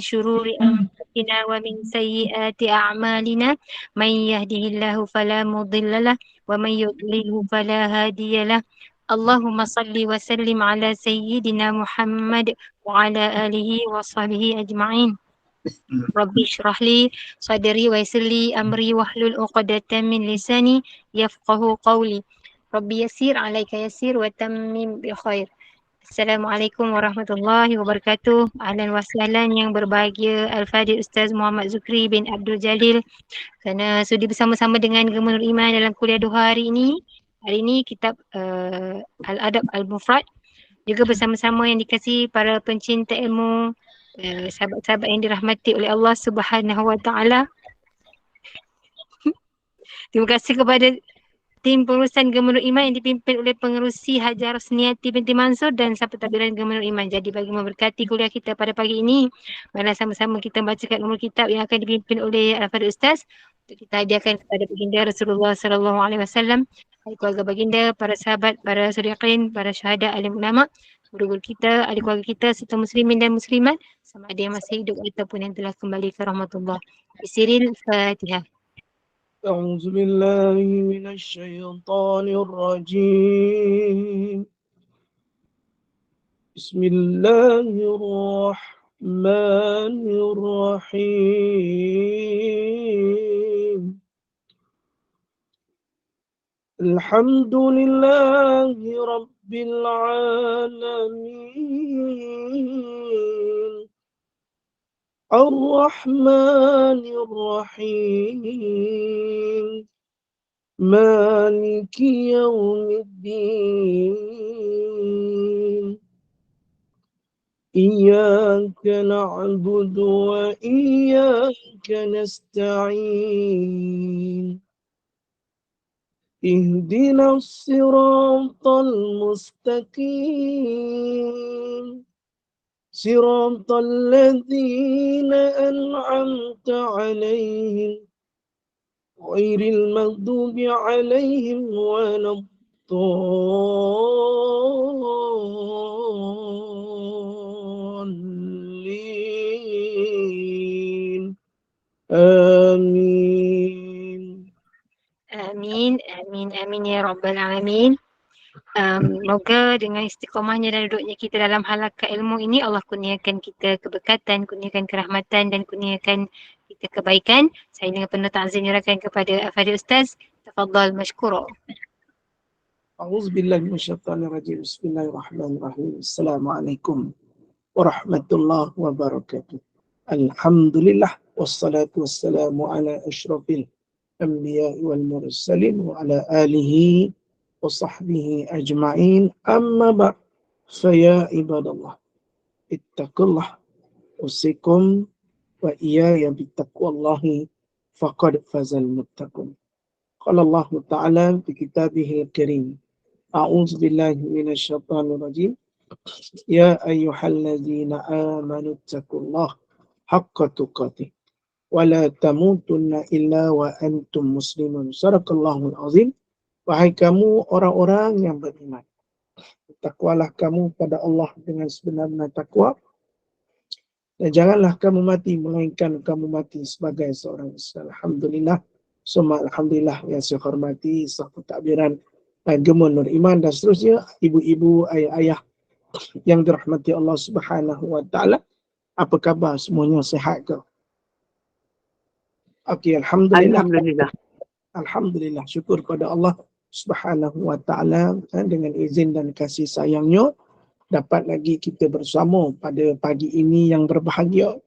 شرور أنفسنا ومن سيئات أعمالنا من يهده الله فلا مضل له ومن يضلله فلا هادي له اللهم صل وسلم على سيدنا محمد وعلى آله وصحبه أجمعين ربي اشرح لي صدري ويسر لي أمري واحلل عقدة من لساني يفقه قولي ربي يسير عليك يسير وتمم بخير. Assalamualaikum warahmatullahi wabarakatuh. Ahlan wa sahlan yang berbahagia Al-Fadhil Ustaz Muhammad Zukri bin Abdul Jalil kerana sudi bersama-sama dengan Gemenur Iman dalam kuliah duha hari ini. Hari ini kitab Al-Adab Al-Mufrad juga bersama-sama yang dikasihi para pencinta ilmu, sahabat-sahabat yang dirahmati oleh Allah Subhanahu Wa Taala. Terima kasih kepada tim pengurusan Gemenur Iman yang dipimpin oleh pengerusi Hajar Rosniati binti Mansur dan sahabat tabiran Gemenur Iman. Jadi bagi memberkati kuliah kita pada pagi ini, marilah sama-sama kita membacakan umur kitab yang akan dipimpin oleh Al-Fadhil Ustaz untuk kita hadiahkan kepada baginda Rasulullah sallallahu alaihi wasallam, ahli keluarga baginda, para sahabat, para suriqin, para syuhada, alim ulama, guru-guru kita, ahli keluarga kita serta muslimin dan muslimat sama ada yang masih hidup ataupun yang telah kembali ke rahmatullah. Bisiril Fatihah. أعوذ بالله من الشيطان الرجيم بسم الله الرحمن الرحيم الحمد لله رب العالمين الرحمن الرحيم مالك يوم الدين إياك نعبد وإياك نستعين اهدنا الصراط المستقيم صراط الذين أنعمت عليهم غير المغضوب عليهم ولا الضالين آمين Amin, amin, amin ya Rabbal Alamin. Moga dengan istiqomahnya dan duduknya kita dalam halaqah ilmu ini Allah kurniakan kita keberkatan, kurniakan kerahmatan dan kurniakan kita kebaikan. Saya dengan penuh ta'zim nyerahkan kepada Al-Fadhil Ustaz. Tafadhal mashkura. أعوذ بالله من الشيطان الرجيم بسم الله الرحمن الرحيم السلام عليكم ورحمة الله وبركاته الحمد لله والصلاة والسلام على أشرف الأنبياء والمرسلين وعلى آله وصحبه أجمعين أما بعد فيا عباد الله اتقوا الله أوصيكم وإياي بتقوى الله فقد فاز المتقون قال الله تعالى في كتابه الكريم أعوذ بالله من الشيطان الرجيم يا أيها الذين آمنوا اتقوا الله حق تقاته ولا تموتن إلا وأنتم مسلمون صدق الله العظيم. Wahai kamu orang-orang yang beriman, takwalah kamu pada Allah dengan sebenar-benar takwa dan janganlah kamu mati melainkan kamu mati sebagai seorang Islam. Alhamdulillah, summa alhamdulillah yang saya hormati sahabat takbiran Gemenur Iman dan seterusnya, ibu-ibu, ayah-ayah yang dirahmati Allah Subhanahu Wa Taala. Apa khabar semuanya, sihat ke? Okey, alhamdulillah. Alhamdulillah, syukur kepada Allah Subhanahu Wa Taala dengan izin dan kasih sayangnya dapat lagi kita bersama pada pagi ini yang berbahagia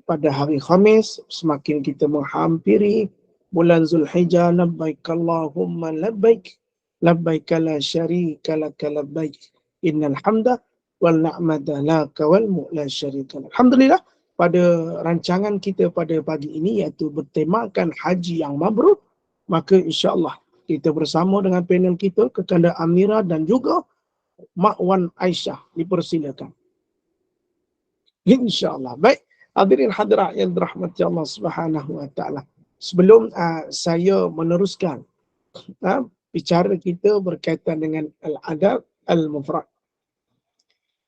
pada hari Khamis. Semakin kita menghampiri bulan Zulhijjah, labbaik Allahumma labbaik labbaik la syarika lak labbaik innal hamda wal ni'mata laka wal mulk la syarika lak. Alhamdulillah, pada rancangan kita pada pagi ini iaitu bertemakan haji yang mabrur, maka insya-Allah kita bersama dengan panel kita Kekanda Amira dan juga Mak Wan Aisyah dipersilakan. InsyaAllah. Baik, hadirin hadirat yang dirahmati Allah Subhanahu Wa Taala. Sebelum saya meneruskan bicara kita berkaitan dengan Al-Adab Al-Mufrad,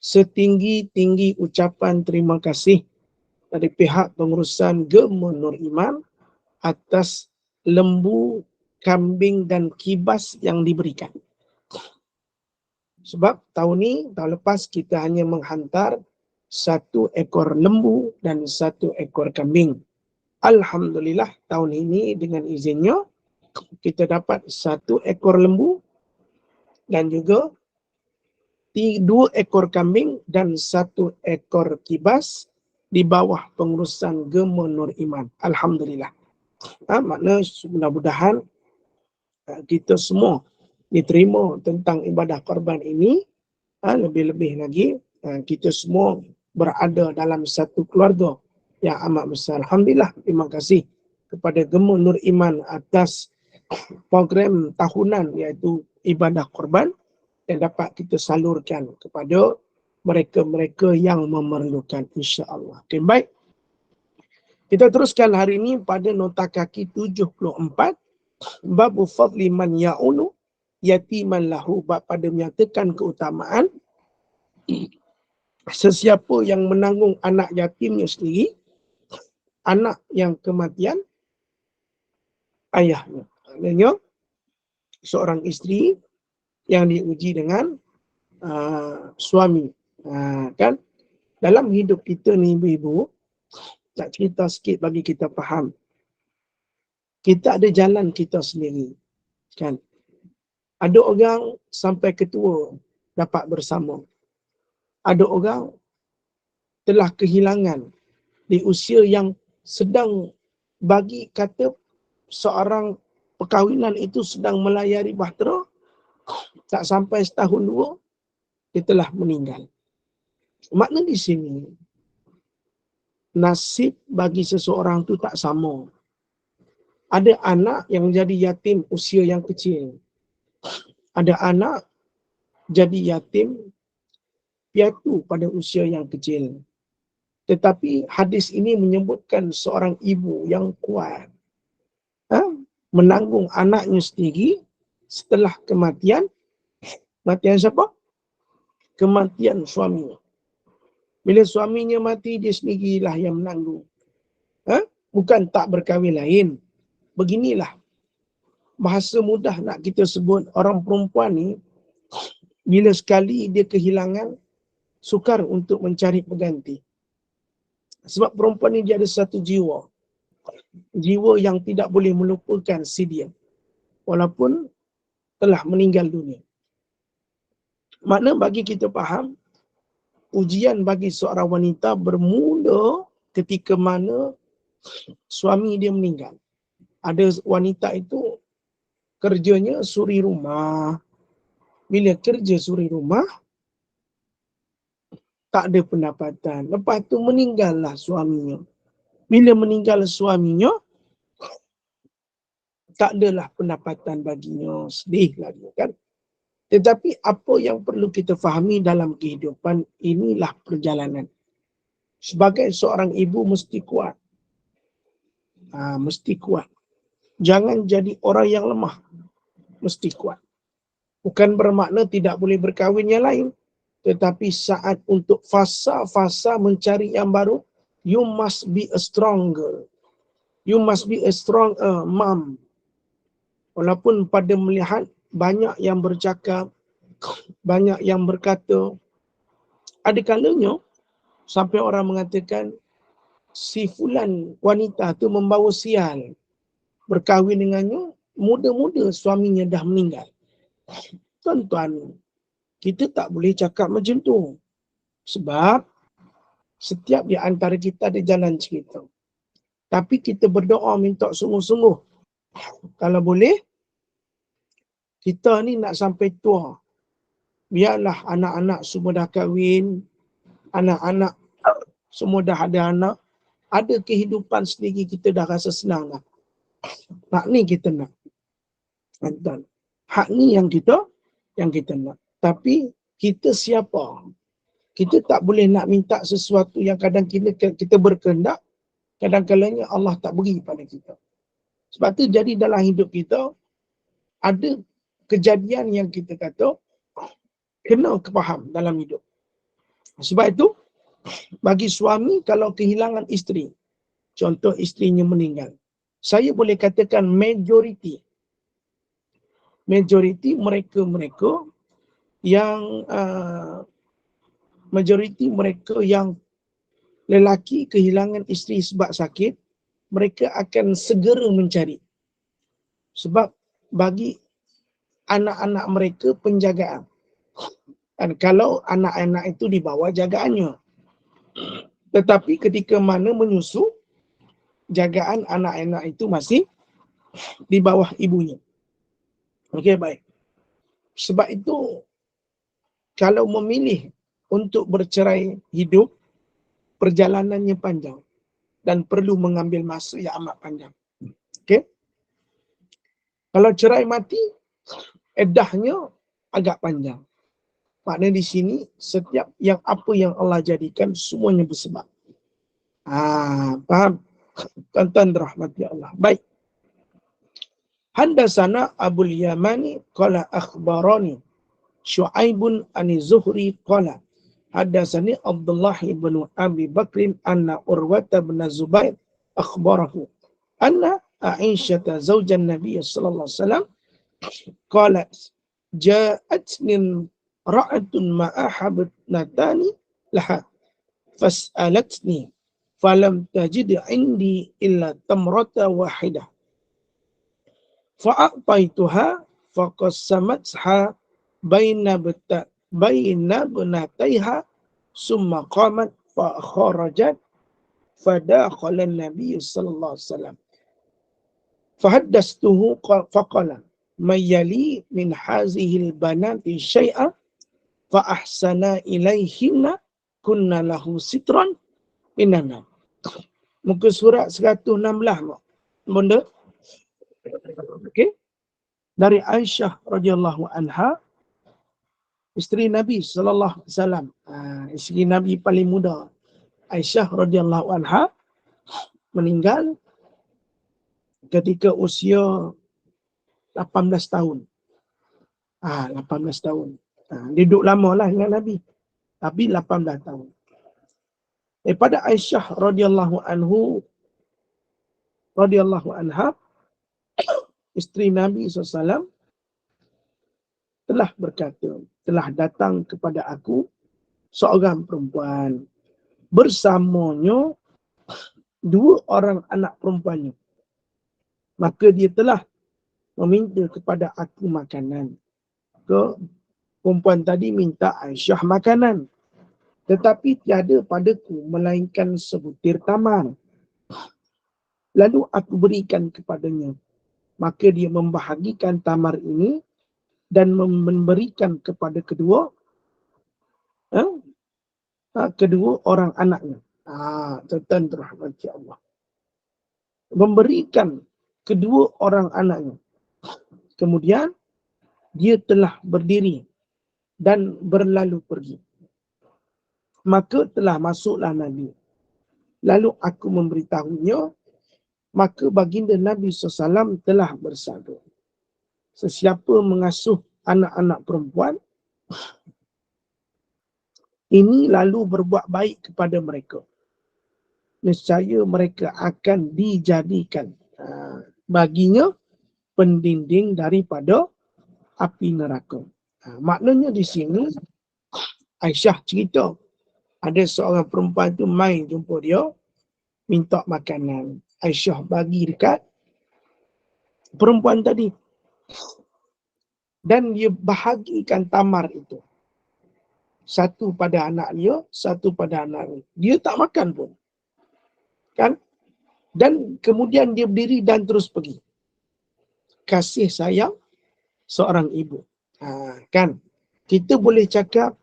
setinggi-tinggi ucapan terima kasih dari pihak pengurusan Gema Nur Iman atas lembu, kambing dan kibas yang diberikan. Sebab tahun lepas kita hanya menghantar 1 ekor lembu dan 1 ekor kambing. Alhamdulillah tahun ini dengan izinnya kita dapat 1 ekor lembu dan juga 2 ekor kambing dan 1 ekor kibas di bawah pengurusan Gema Nur Iman. Alhamdulillah. Makna mudah-mudahan kita semua diterima tentang ibadah korban ini. Lebih-lebih lagi kita semua berada dalam satu keluarga yang amat besar. Alhamdulillah, terima kasih kepada Gema Nur Iman atas program tahunan iaitu ibadah korban yang dapat kita salurkan kepada mereka-mereka yang memerlukan, insya-Allah. Okay, baik. Kita teruskan hari ini pada nota kaki 74, babu fadli man ya'unu yatiman lahu, bab pada menyatakan keutamaan sesiapa yang menanggung anak yatimnya sendiri, anak yang kematian ayahnya. Maksudnya seorang isteri yang diuji dengan suami. Kan dalam hidup kita ni ibu-ibu, nak cerita sikit bagi kita faham. Kita ada jalan kita sendiri. Kan? Ada orang sampai ketua dapat bersama. Ada orang telah kehilangan di usia yang sedang, bagi kata seorang perkahwinan itu sedang melayari bahtera, tak sampai setahun 2, dia telah meninggal. Makna di sini, nasib bagi seseorang tu tak sama. Ada anak yang jadi yatim usia yang kecil. Ada anak jadi yatim piatu pada usia yang kecil. Tetapi hadis ini menyebutkan seorang ibu yang kuat menanggung anaknya sendiri setelah kematian siapa? Kematian suaminya. Bila suaminya mati, dia sendirilah yang menanggung. Bukan tak berkahwin lain. Beginilah bahasa mudah nak kita sebut, orang perempuan ni bila sekali dia kehilangan, sukar untuk mencari pengganti. Sebab perempuan ni dia ada satu jiwa. Jiwa yang tidak boleh melupakan si dia. Walaupun telah meninggal dunia. Makna bagi kita faham, ujian bagi seorang wanita bermula ketika mana suami dia meninggal. Ada wanita itu kerjanya suri rumah. Bila kerja suri rumah, tak ada pendapatan. Lepas tu meninggallah suaminya. Bila meninggal suaminya, tak adalah pendapatan baginya. Sedih lagi kan. Tetapi apa yang perlu kita fahami dalam kehidupan, inilah perjalanan. Sebagai seorang ibu mesti kuat. Mesti kuat. Jangan jadi orang yang lemah. Mesti kuat. Bukan bermakna tidak boleh berkahwin yang lain. Tetapi saat untuk fasa-fasa mencari yang baru, you must be a strong girl. You must be a strong mom. Walaupun pada melihat banyak yang bercakap, banyak yang berkata, ada kalanya sampai orang mengatakan si fulan wanita tu membawa sial. Berkahwin dengannya, muda-muda suaminya dah meninggal. Tuan-tuan, kita tak boleh cakap macam tu. Sebab setiap di antara kita ada jalan cerita. Tapi kita berdoa minta sungguh-sungguh. Kalau boleh, kita ni nak sampai tua. Biarlah anak-anak semua dah kahwin, anak-anak semua dah ada anak, ada kehidupan sendiri, kita dah rasa senang dah. Hak ni kita nak. Hak ni yang kita nak. Tapi kita siapa? Kita tak boleh nak minta sesuatu yang kadang kita berkehendak, kadang-kadangnya Allah tak beri pada kita. Sebab tu jadi dalam hidup kita, ada kejadian yang kita kata, kena kefaham dalam hidup. Sebab itu, bagi suami kalau kehilangan isteri, contoh isterinya meninggal, saya boleh katakan majoriti mereka yang lelaki kehilangan isteri sebab sakit, mereka akan segera mencari. Sebab bagi anak-anak mereka penjagaan. Dan kalau anak-anak itu di bawah jagaannya. Tetapi ketika mana menyusu, jagaan anak-anak itu masih di bawah ibunya. Okey, baik. Sebab itu, kalau memilih untuk bercerai hidup, perjalanannya panjang dan perlu mengambil masa yang amat panjang. Okey? Kalau cerai mati, eddahnya agak panjang. Maknanya di sini, setiap apa yang Allah jadikan, semuanya bersebab. Faham? Tuan-tuan rahmati Allah. Baik. Haddatsana Abul Yamani qala akhbarani Syu'aibun ani Zuhri qala haddatsani Abdullah bin Abi Bakr anna Urwata bin Zubair akhbarahu anna Aisyah zaujan Nabi sallallahu alaihi wasallam qalat ja'atni ra'atun ma'a habnatani laha fas'alatni falam tajid indi illa tamrata wahidah fa'ataituha faqassamatha baina bunataiha summa qamat fa kharajat fadakhala an-nabi sallallahu alaihi wasallam fahaddastuhu faqala mayyali min hazihi al-banati syai'a fa ahsana ilaihinna kunna lahu sitran minana. Muka surat 116 mak. Benda. Okey. Dari Aisyah radhiyallahu anha, isteri Nabi sallallahu alaihi wasallam. Isteri Nabi paling muda, Aisyah radhiyallahu anha, meninggal ketika usia 18 tahun. 18 tahun. Dia duduk lama lah dengan Nabi. Tapi 18 tahun. Daripada Aisyah radhiyallahu anha, isteri Nabi SAW telah berkata, telah datang kepada aku seorang perempuan, bersamanya dua orang anak perempuannya. Maka dia telah meminta kepada aku makanan. Perempuan tadi minta Aisyah makanan. Tetapi tiada padaku melainkan sebutir tamar. Lalu aku berikan kepadanya. Maka dia membahagikan tamar ini dan memberikan kepada kedua orang anaknya. Tuan-tuan rahmati Allah. Memberikan kedua orang anaknya. Kemudian dia telah berdiri dan berlalu pergi. Maka telah masuklah Nabi. Lalu aku memberitahunya, maka baginda Nabi SAW telah bersabda, sesiapa mengasuh anak-anak perempuan ini lalu berbuat baik kepada mereka, nescaya mereka akan dijadikan baginya pendinding daripada api neraka. Maknanya di sini Aisyah cerita ada seorang perempuan tu main jumpa dia, minta makanan. Aisyah bagi dekat perempuan tadi. Dan dia bahagikan tamar itu. Satu pada anak dia, satu pada anak dia. Dia tak makan pun. Kan? Dan kemudian dia berdiri dan terus pergi. Kasih sayang seorang ibu. Kan? Kita boleh cakap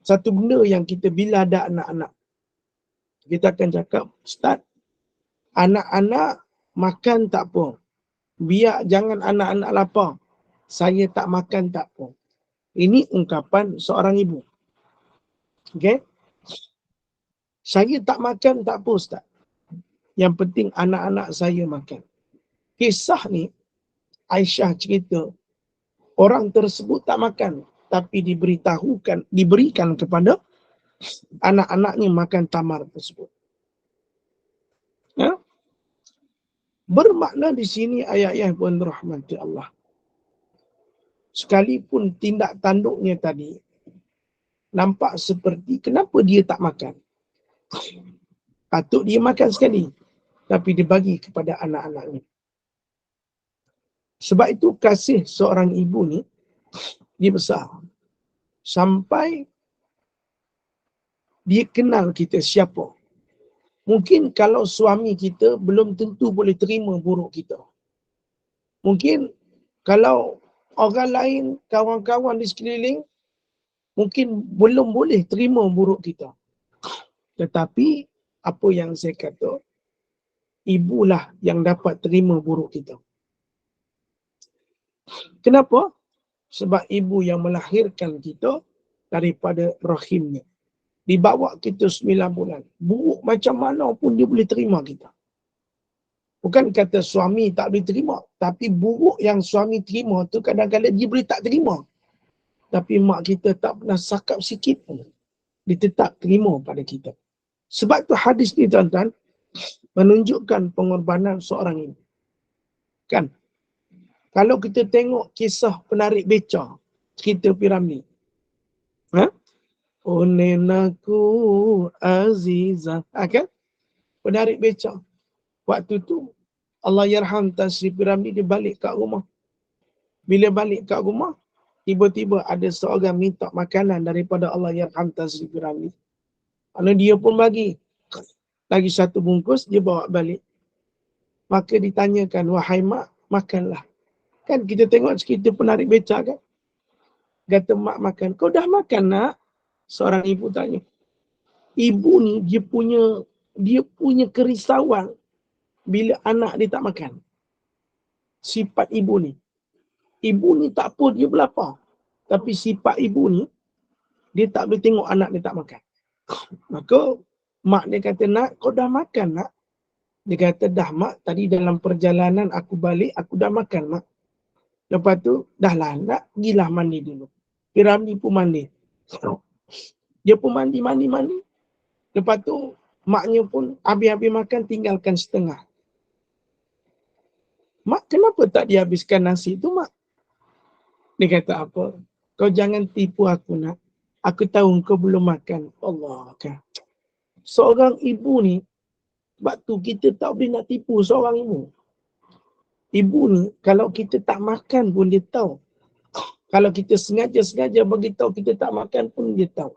satu benda yang kita bila ada anak-anak, kita akan cakap, Ustaz, anak-anak makan tak apa. Biar jangan anak-anak lapar. Saya tak makan tak apa. Ini ungkapan seorang ibu. Okey? Saya tak makan tak apa, Ustaz. Yang penting anak-anak saya makan. Kisah ni, Aisyah cerita, orang tersebut tak makan. Tapi diberikan kepada anak-anaknya makan tamar tersebut. Ya? Bermakna di sini ayat-ayat pun rahmati Allah. Sekalipun tindak tanduknya tadi nampak seperti kenapa dia tak makan. Patut dia makan sekali. Tapi dia bagi kepada anak-anaknya. Sebab itu kasih seorang ibu ni, dia besar. Sampai dia kenal kita siapa. Mungkin kalau suami kita belum tentu boleh terima buruk kita. Mungkin kalau orang lain, kawan-kawan di sekeliling, mungkin belum boleh terima buruk kita. Tetapi apa yang saya kata, ibulah yang dapat terima buruk kita. Kenapa? Sebab ibu yang melahirkan kita daripada rahimnya. Dibawa kita 9 bulan. Buruk macam mana pun dia boleh terima kita. Bukan kata suami tak boleh terima. Tapi buruk yang suami terima tu kadang-kadang dia boleh tak terima. Tapi mak kita tak pernah sakap sikit pun. Dia tetap terima pada kita. Sebab tu hadis ni tuan-tuan menunjukkan pengorbanan seorang ibu. Kan? Kalau kita tengok kisah penarik beca, cerita Piramli. Ha? Oh nenaku Azizah. Kan? Penarik beca. Waktu tu Allah yarham Tan Sri Piramli dia balik kat rumah. Bila balik kat rumah, tiba-tiba ada seorang minta makanan daripada Allah yarham Tan Sri Piramli. Lalu dia pun bagi. Lagi satu bungkus, dia bawa balik. Maka ditanyakan, wahai mak, makanlah. Kan kita tengok cerita penarik beca kan? Kata mak makan. Kau dah makan nak? Seorang ibu tanya. Ibu ni dia punya kerisauan bila anak dia tak makan. Sifat ibu ni. Ibu ni tak apa, dia berlapar. Tapi sifat ibu ni, dia tak boleh tengok anak dia tak makan. Maka mak dia kata, nak, kau dah makan nak? Dia kata, dah mak, tadi dalam perjalanan aku balik, aku dah makan mak. Lepas tu, dah lah, nak pergilah mandi dulu. Piramli pun mandi. Dia pun mandi. Lepas tu, maknya pun habis-habis makan, tinggalkan setengah. Mak, kenapa tak dihabiskan nasi tu, mak? Dia kata, apa? Kau jangan tipu aku, nak. Aku tahu kau belum makan. Allah kan. Seorang ibu ni, sebab tu kita tak boleh nak tipu seorang ibu. Ibu ni, kalau kita tak makan pun dia tahu. Kalau kita sengaja bagi tahu kita tak makan pun dia tahu.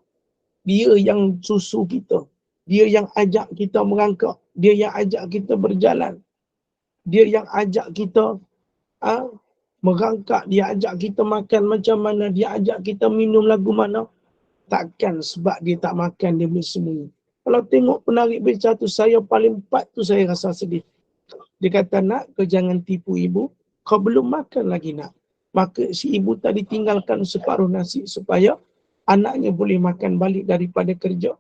Dia yang susu kita. Dia yang ajak kita merangkak. Dia yang ajak kita berjalan. Dia yang ajak kita merangkak. Dia ajak kita makan macam mana. Dia ajak kita minum lagu mana. Takkan sebab dia tak makan dia bersembunyi. Kalau tengok penarik beca tu, saya paling empat tu saya rasa sedih. Dia kata, nak, kau jangan tipu ibu. Kau belum makan lagi nak. Maka si ibu tadi tinggalkan separuh nasi supaya anaknya boleh makan balik daripada kerja.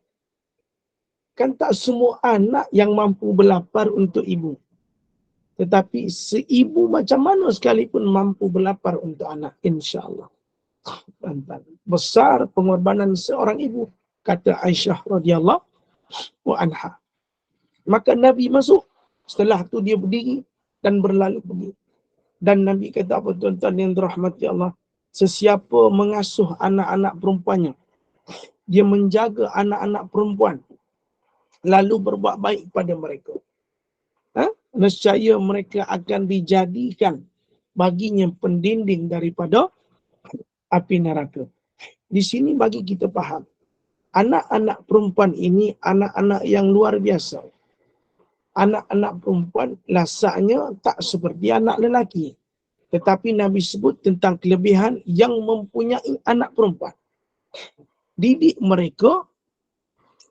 Kan tak semua anak yang mampu berlapar untuk ibu. Tetapi seibu macam mana sekalipun mampu berlapar untuk anak. InsyaAllah. Besar pengorbanan seorang ibu. Kata Aisyah radhiyallahu anha. Maka Nabi masuk. Setelah tu dia berdiri dan berlalu pergi. Dan Nabi kata apa tuan-tuan yang dirahmati Allah. Sesiapa mengasuh anak-anak perempuannya. Dia menjaga anak-anak perempuan. Lalu berbuat baik pada mereka. Nescaya mereka akan dijadikan baginya pendinding daripada api neraka. Di sini bagi kita faham. Anak-anak perempuan ini anak-anak yang luar biasa. Anak-anak perempuan lasaknya tak seperti anak lelaki. Tetapi Nabi sebut tentang kelebihan yang mempunyai anak perempuan. Didik mereka,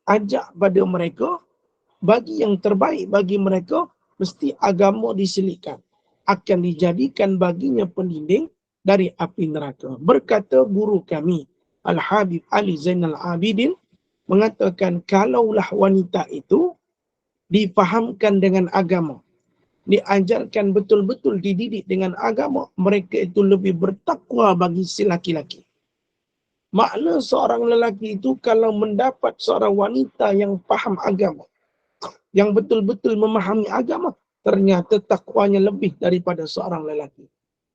ajak pada mereka, bagi yang terbaik bagi mereka, mesti agama diselitkan. Akan dijadikan baginya pendinding dari api neraka. Berkata guru kami, Al-Habib Ali Zainal Abidin, mengatakan kalaulah wanita itu difahamkan dengan agama, diajarkan betul-betul dididik dengan agama, mereka itu lebih bertakwa bagi si laki-laki. Makna seorang lelaki itu kalau mendapat seorang wanita yang faham agama, yang betul-betul memahami agama, ternyata takwanya lebih daripada seorang lelaki.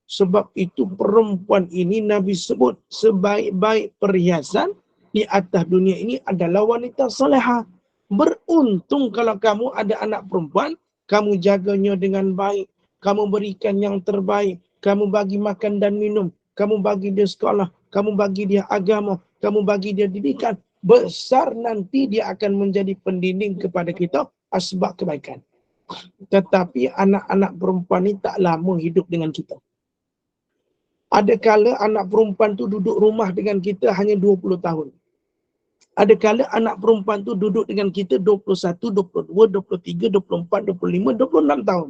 Sebab itu perempuan ini Nabi sebut sebaik-baik perhiasan di atas dunia ini adalah wanita soleha. Beruntung kalau kamu ada anak perempuan, kamu jaganya dengan baik, kamu berikan yang terbaik, kamu bagi makan dan minum, kamu bagi dia sekolah, kamu bagi dia agama, kamu bagi dia didikan. Besar nanti dia akan menjadi pendidik kepada kita asbab kebaikan. Tetapi anak-anak perempuan ini tak lama hidup dengan kita. Ada kala anak perempuan tu duduk rumah dengan kita hanya 20 tahun. Ada kala anak perempuan tu duduk dengan kita 21, 22, 23, 24, 25, 26 tahun.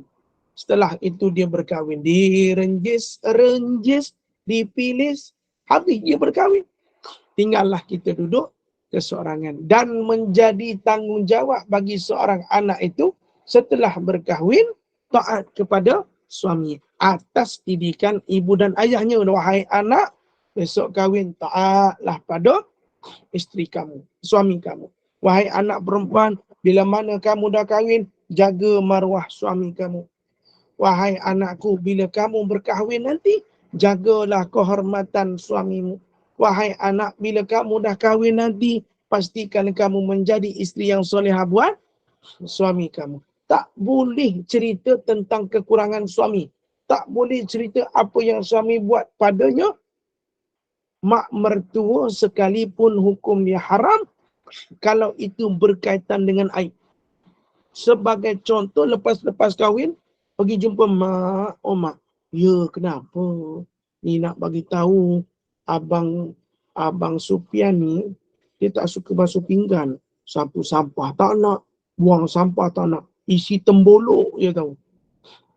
Setelah itu dia berkahwin. Direnjis, dipilih, habis dia berkahwin. Tinggallah kita duduk keseorangan. Dan menjadi tanggungjawab bagi seorang anak itu setelah berkahwin, taat kepada suami atas didikan ibu dan ayahnya. Wahai anak, besok kahwin, taatlah pada isteri kamu, suami kamu. Wahai anak perempuan, bila mana kamu dah kahwin, jaga maruah suami kamu. Wahai anakku, bila kamu berkahwin nanti, jagalah kehormatan suamimu. Wahai anak, bila kamu dah kahwin nanti, pastikan kamu menjadi isteri yang solehah buat suami kamu. Tak boleh cerita tentang kekurangan suami. Tak boleh cerita apa yang suami buat padanya. Mak mertua sekalipun hukum dia haram, kalau itu berkaitan dengan aib. Sebagai contoh, lepas kahwin, pergi jumpa mak, oh mak, ya kenapa? Ni nak bagi tahu abang Supian ni, dia tak suka basuh pinggan. Sapu sampah tak nak, buang sampah tak nak, isi tembolok dia tahu.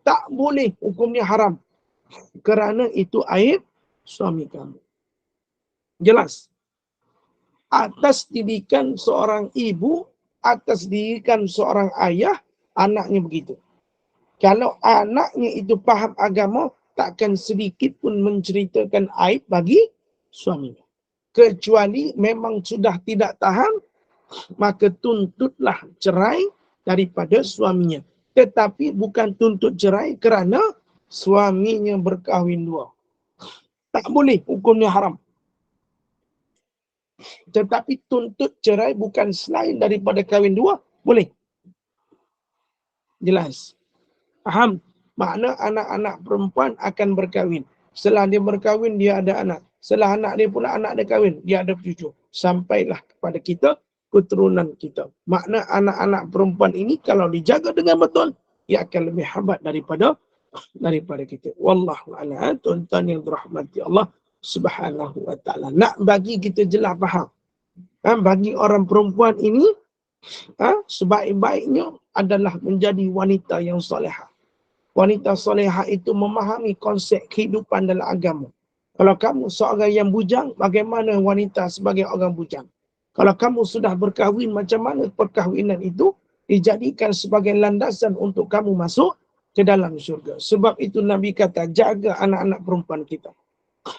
Tak boleh, hukumnya haram. Kerana itu aib suami kamu. Jelas. Atas didikan seorang ibu, atas didikan seorang ayah, anaknya begitu. Kalau anaknya itu faham agama, takkan sedikit pun menceritakan aib bagi suaminya. Kecuali memang sudah tidak tahan, maka tuntutlah cerai daripada suaminya. Tetapi bukan tuntut cerai kerana suaminya berkahwin dua. Tak boleh, hukumnya haram. Tetapi tuntut cerai bukan selain daripada kahwin dua, boleh. Jelas. Faham? Makna anak-anak perempuan akan berkahwin. Setelah dia berkahwin, dia ada anak. Setelah anak dia pula, anak dia kahwin, dia ada cucu. Sampailah kepada kita, keturunan kita. Makna anak-anak perempuan ini, kalau dijaga dengan betul, dia akan lebih hebat daripada kita. Wallahu a'lam. Tuan-tuan yang dirahmati Allah Subhanahu wa ta'ala. Nak bagi kita jelas faham. Bagi orang perempuan ini, sebaik-baiknya adalah menjadi wanita yang solehah. Wanita solehah itu memahami konsep kehidupan dalam agama. Kalau kamu seorang yang bujang, bagaimana wanita sebagai orang bujang? Kalau kamu sudah berkahwin, macam mana perkahwinan itu dijadikan sebagai landasan untuk kamu masuk ke dalam syurga. Sebab itu Nabi kata, jaga anak-anak perempuan kita.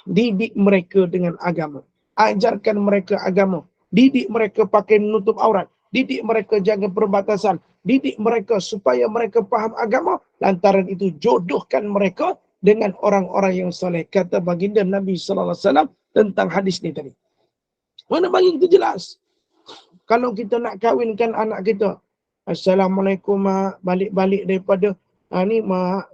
Didik mereka dengan agama. Ajarkan mereka agama. Didik mereka pakai menutup aurat. Didik mereka jaga perbatasan. Didik mereka supaya mereka faham agama. Lantaran itu jodohkan mereka dengan orang-orang yang soleh. Kata baginda Nabi SAW tentang hadis ni tadi. Mana bagi kita jelas. Kalau kita nak kahwinkan anak kita. Assalamualaikum mak. Balik-balik daripada ni mak.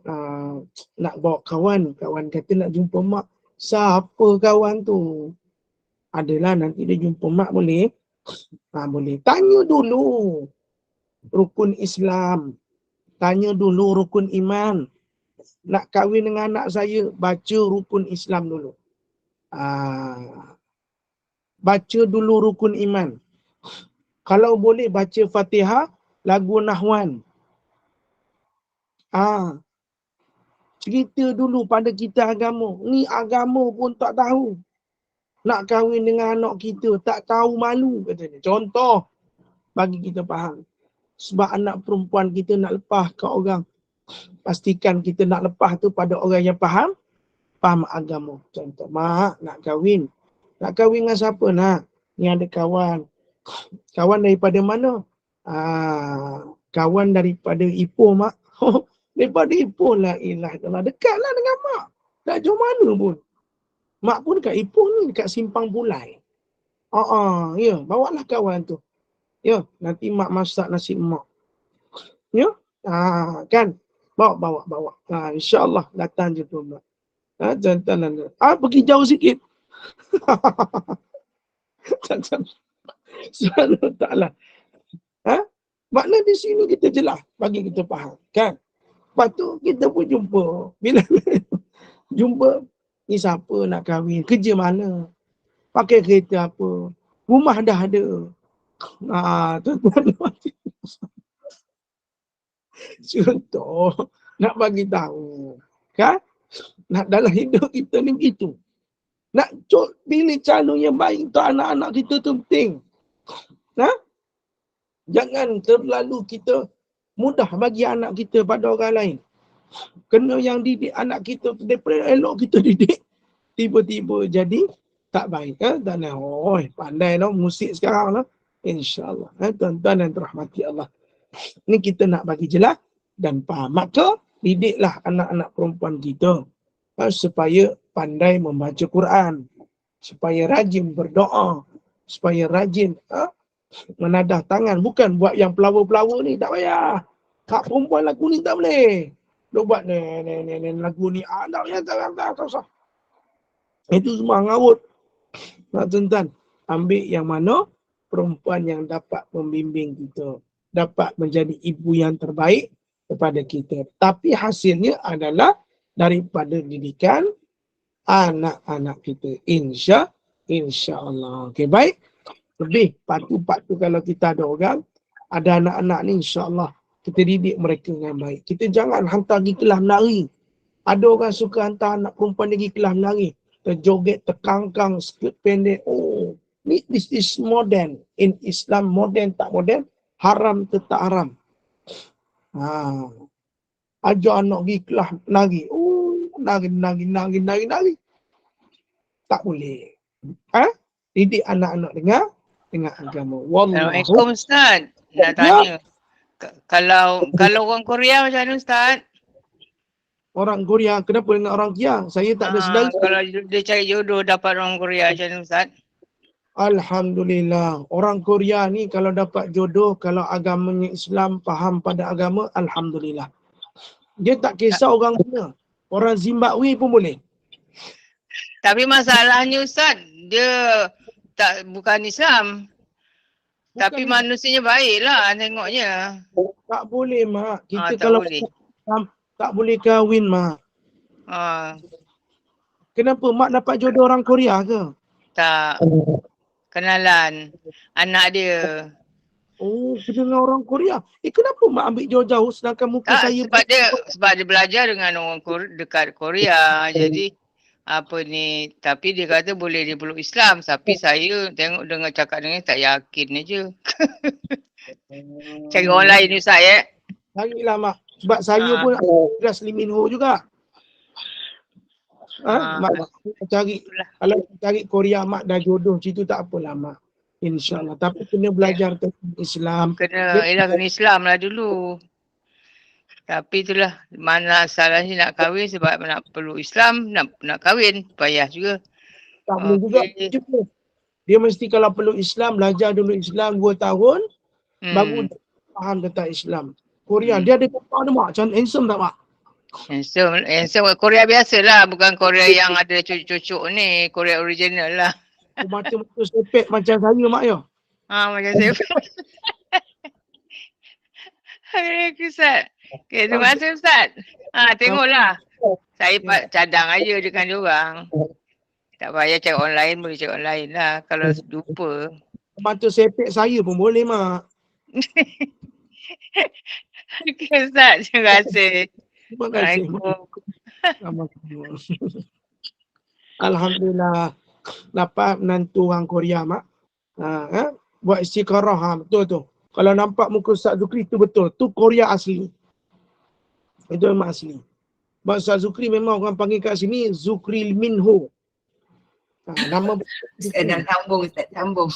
Nak bawa kawan. Kawan kata nak jumpa mak. Siapa kawan tu? Adalah nanti dia jumpa mak boleh? Boleh. Tanya dulu rukun Islam. Tanya dulu rukun iman. Nak kahwin dengan anak saya, baca rukun Islam dulu. Baca dulu rukun iman. Kalau boleh baca Fatihah, lagu Nahwan. Cerita dulu pada kita agama. Ni agama pun tak tahu. Nak kahwin dengan anak kita, tak tahu malu katanya. Contoh, bagi kita faham. Sebab anak perempuan kita nak lepas ke orang. Pastikan kita nak lepas tu pada orang yang faham agama. Contoh, mak nak kahwin. Nak kahwin dengan siapa nak? Ni ada kawan. Kawan daripada mana? Kawan daripada Ipoh, mak. Daripada Ipoh, la ilah illallah. Dekatlah dengan mak. Tak jauh mana pun. Mak pun dekat Ipoh ni, dekat Simpang Bulai. Ya, bawalah kawan tu. Ya, nanti mak masak nasi mak. Ya, kan? Bawa. InsyaAllah datang je tu mak. Jantan. Pergi jauh sikit. Jantan. Subhanahu ta'ala. Makna di sini kita jelas bagi kita faham, kan? Lepas tu kita pun jumpa. Bila jumpa, ni siapa nak kahwin, kerja mana, pakai kereta apa, rumah dah ada. Tuan-tuan, contoh nak bagi tahu, kan? Nak dalam hidup kita ni begitu. Nak pilih calon yang baik untuk anak-anak kita tu penting. Jangan terlalu kita mudah bagi anak kita pada orang lain. Kena yang didik anak kita daripada elok kita didik, tiba-tiba jadi tak baik. Tak nak. Pandai lah musik sekarang lah. InsyaAllah. Tuan-tuan dan terahmati Allah. Ni kita nak bagi jelas dan faham. Maka didiklah anak-anak perempuan kita supaya pandai membaca Quran, supaya rajin berdoa, supaya rajin menadah tangan. Bukan buat yang pelawa-pelawa ni, tak payah. Hak perempuan lagu ni tak boleh. Dia buat ni lagu ni. Tak payah, tak usah. Itu semua ngarut. Tuan-tuan, ambil yang mana perempuan yang dapat membimbing kita, dapat menjadi ibu yang terbaik kepada kita. Tapi hasilnya adalah daripada didikan anak-anak kita. InsyaAllah. Okey, baik. Lebih patu kalau kita ada orang, ada anak-anak ni, insyaAllah kita didik mereka dengan baik. Kita jangan hantar pergi kelas menari. Ada orang suka hantar anak perempuan pergi kelas menari, terjoget, terkangkang, skirt pendek. This is modern. In Islam, modern tak modern, haram tetap haram. Ajar anak pergi kelas menari. Nari. Tak boleh. Didik anak-anak dengan agama. Assalamualaikum Ustaz. Nak tanya. Kalau orang Korea macam mana Ustaz? Orang Korea, kenapa dengan orang Kia? Saya tak ada saudara. Kalau dia cari jodoh dapat orang Korea macam mana Ustaz? Alhamdulillah. Orang Korea ni kalau dapat jodoh, kalau agamanya Islam, faham pada agama, alhamdulillah. Dia tak kisah orang mana. Orang Zimbabwe pun boleh. Tapi masalahnya Ustaz, dia bukan Islam. Tapi manusianya baiklah tengoknya. Tak boleh mak. Kita tak kalau boleh. Tak boleh kahwin mak. Kenapa mak dapat jodoh orang Korea ke? Tak. Kenalan anak dia. Kena dengan orang Korea. Kenapa mak ambil jauh-jauh sedangkan muka saya sebab dia belajar dengan orang dekat Korea. Jadi tapi dia kata boleh dia peluk Islam, tapi saya tengok cakap dengan tak yakin aja. Cari orang lain Ustaz Carilah mak. Sebab saya pun ada Lee Min Ho juga. Mak cari. Kalau cari Korea mak dah jodoh situ tak apalah mak. InsyaAllah. Tapi kena belajar tentang Islam. Kena Islam lah dulu. Tapi itulah mana salahnya nak kahwin sebab nak perlu Islam, nak kahwin payah juga. Tak boleh juga. Dia mesti kalau perlu Islam, belajar dulu Islam 2 tahun, baru faham tentang Islam. Korea, dia ada kata mak, macam handsome tak mak? Handsome Korea biasalah, bukan Korea yang ada cucuk-cucuk ni, Korea original lah. Mata-mata sepet macam saya mak ya? Macam saya. Ustaz. Okay, terima kasih Ustaz. Tengoklah. Saya cadang aja dengan diorang. Tak payah cari online, boleh cari online lah kalau lupa. Mata sepet saya pun boleh mak. Okay Ustaz, terima kasih. Terima kasih. Alhamdulillah. Dapat menantu orang Korea mak. Buat istiqarah. Betul tu. Kalau nampak muka Ustaz Zukri tu betul. Tu Korea asli. Itu memang asli. Ustaz Zukri memang orang panggil kat sini Zukri Min Ho. Nama Ustaz dah sambung, Ustaz sambung.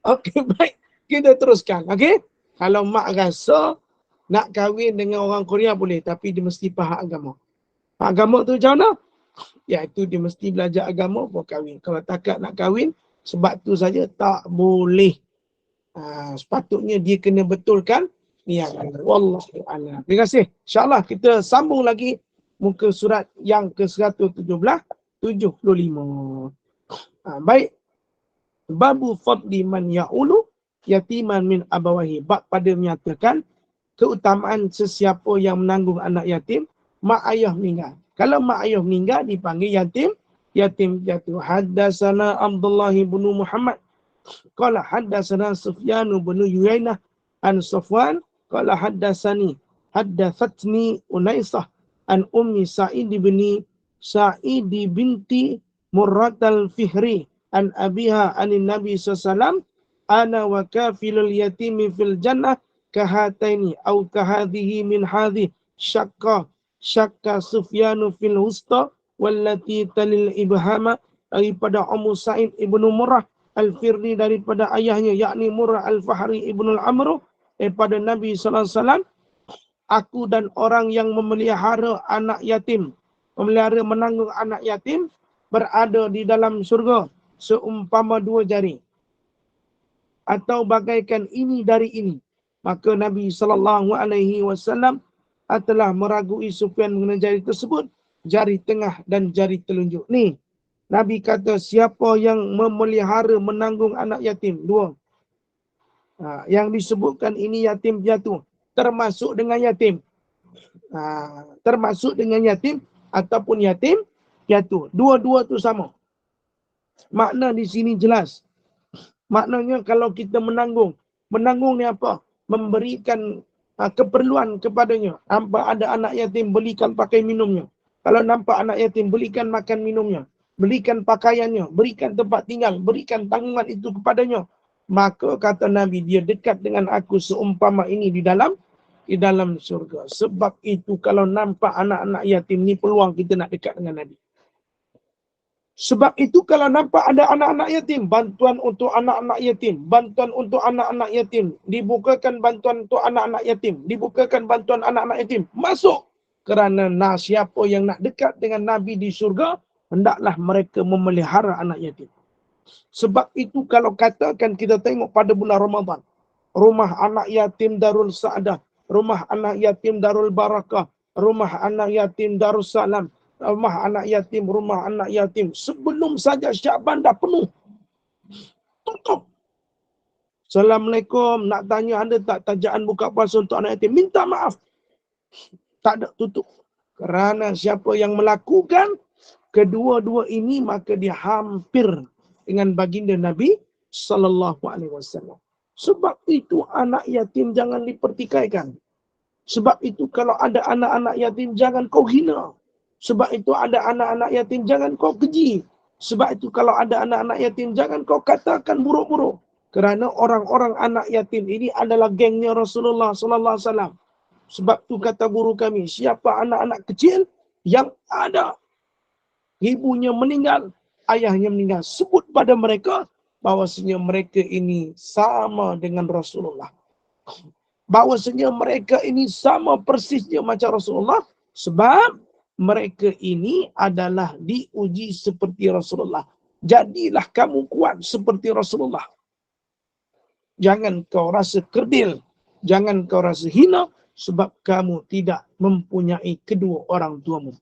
Okey, baik. Kita teruskan. Okey. Kalau mak rasa nak kahwin dengan orang Korea boleh, tapi dia mesti faham agama. Faham agama tu macam mana? Iaitu dia mesti belajar agama baru kahwin. Kalau takat nak kahwin, sebab tu saja tak boleh. Sepatutnya dia kena betulkan niat. Wallahu a'lam. Terima kasih. InsyaAllah kita sambung lagi muka surat yang ke-175. Baik. Babu fadli man ya'ulu yatiman min abawahi. Bab pada menyatakan keutamaan sesiapa yang menanggung anak yatim, mak ayah meninggal. Kalau mak ayah meninggal dipanggil yatim piatu. Haddatsana Abdullah bin Muhammad qala haddatsana Sufyan bin Uyainah an Safwan qala haddathatni Unaisah an Ummi Sa'id binti Murrat al-Fihri an abiha anin Nabi sallallahu ana wa kafilul yatimi fil jannah kahataini au kahadhihi min hadhi syakka Sufyanu fil wusta wallati talil ibhama daripada Ummu Sa'id ibnu Murrah al-Firri daripada ayahnya yakni Murrah al-Fahri ibnu al-Amru daripada Nabi sallallahu alaihi wasallam, aku dan orang yang memelihara anak yatim, memelihara menanggung anak yatim berada di dalam surga seumpama dua jari atau bagaikan ini dari ini. Maka Nabi sallallahu alaihi wasallam telah meragui Sufyan mengenai jari tersebut, jari tengah dan jari telunjuk. Ni Nabi kata siapa yang memelihara menanggung anak yatim, dua. Yang disebutkan ini yatim piatu, termasuk dengan yatim. Termasuk dengan yatim ataupun yatim piatu. Dua-dua tu sama. Makna di sini jelas. Maknanya kalau kita menanggung ni apa? Memberikan keperluan kepadanya. Nampak ada anak yatim, belikan pakai minumnya. Kalau nampak anak yatim, belikan makan minumnya. Belikan pakaiannya, berikan tempat tinggal, berikan tanggungan itu kepadanya. Maka kata Nabi, dia dekat dengan aku seumpama ini di dalam surga. Sebab itu kalau nampak anak-anak yatim ni peluang kita nak dekat dengan Nabi. Sebab itu kalau nampak ada anak-anak yatim, bantuan untuk anak-anak yatim, bantuan untuk anak-anak yatim, dibukakan bantuan untuk anak-anak yatim, dibukakan bantuan anak-anak yatim, masuk. Kerana siapa yang nak dekat dengan Nabi di surga, hendaklah mereka memelihara anak yatim. Sebab itu kalau katakan kita tengok pada bulan Ramadan, rumah anak yatim Darul Sa'adah, rumah anak yatim Darul Barakah, rumah anak yatim Darul Salam, rumah anak yatim, sebelum saja Syaban dah penuh. Tutup. Assalamualaikum, nak tanya ada tak tajaan buka puasa untuk anak yatim? Minta maaf. Tak ada, tutup. Kerana siapa yang melakukan kedua-dua ini, maka dia hampir dengan baginda Nabi sallallahu alaihi wasallam. Sebab itu anak yatim jangan dipertikaikan. Sebab itu kalau ada anak-anak yatim jangan kau hina. Sebab itu ada anak-anak yatim jangan kau keji. Sebab itu kalau ada anak-anak yatim jangan kau katakan buruk-buruk. Kerana orang-orang anak yatim ini adalah gengnya Rasulullah sallallahu alaihi wasallam. Sebab tu kata guru kami, siapa anak-anak kecil yang ada ibunya meninggal, ayahnya meninggal, sebut pada mereka bahawasanya mereka ini sama dengan Rasulullah. Bahawasanya mereka ini sama persisnya macam Rasulullah. Sebab mereka ini adalah diuji seperti Rasulullah. Jadilah kamu kuat seperti Rasulullah. Jangan kau rasa kerdil. Jangan kau rasa hina. Sebab kamu tidak mempunyai kedua orang tuamu.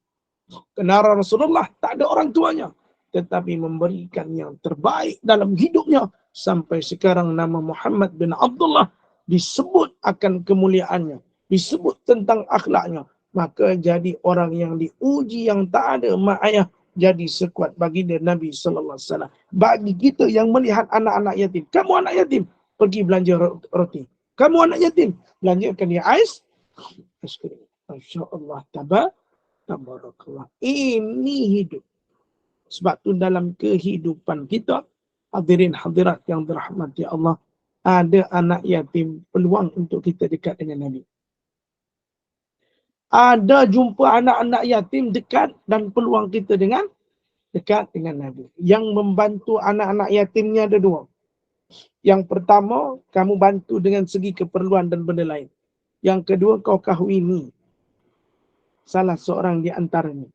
Kerana Rasulullah tak ada orang tuanya. Tetapi memberikan yang terbaik dalam hidupnya. Sampai sekarang nama Muhammad bin Abdullah disebut akan kemuliaannya. Disebut tentang akhlaknya. Maka jadi orang yang diuji yang tak ada mak ayah. Jadi sekuat baginda Nabi sallallahu alaihi wasallam. Bagi kita yang melihat anak-anak yatim. Kamu anak yatim, pergi belanja roti. Kamu anak yatim, belanjakan dia ais. Masya-Allah, tabarakallah. Ini hidup. Sebab tu dalam kehidupan kita, hadirin hadirat yang dirahmati Allah, ada anak yatim, peluang untuk kita dekat dengan Nabi. Ada jumpa anak-anak yatim dekat dan peluang kita dengan dekat dengan Nabi. Yang membantu anak-anak yatimnya ada dua. Yang pertama, kamu bantu dengan segi keperluan dan benda lain. Yang kedua, kau kahwini salah seorang di antaranya.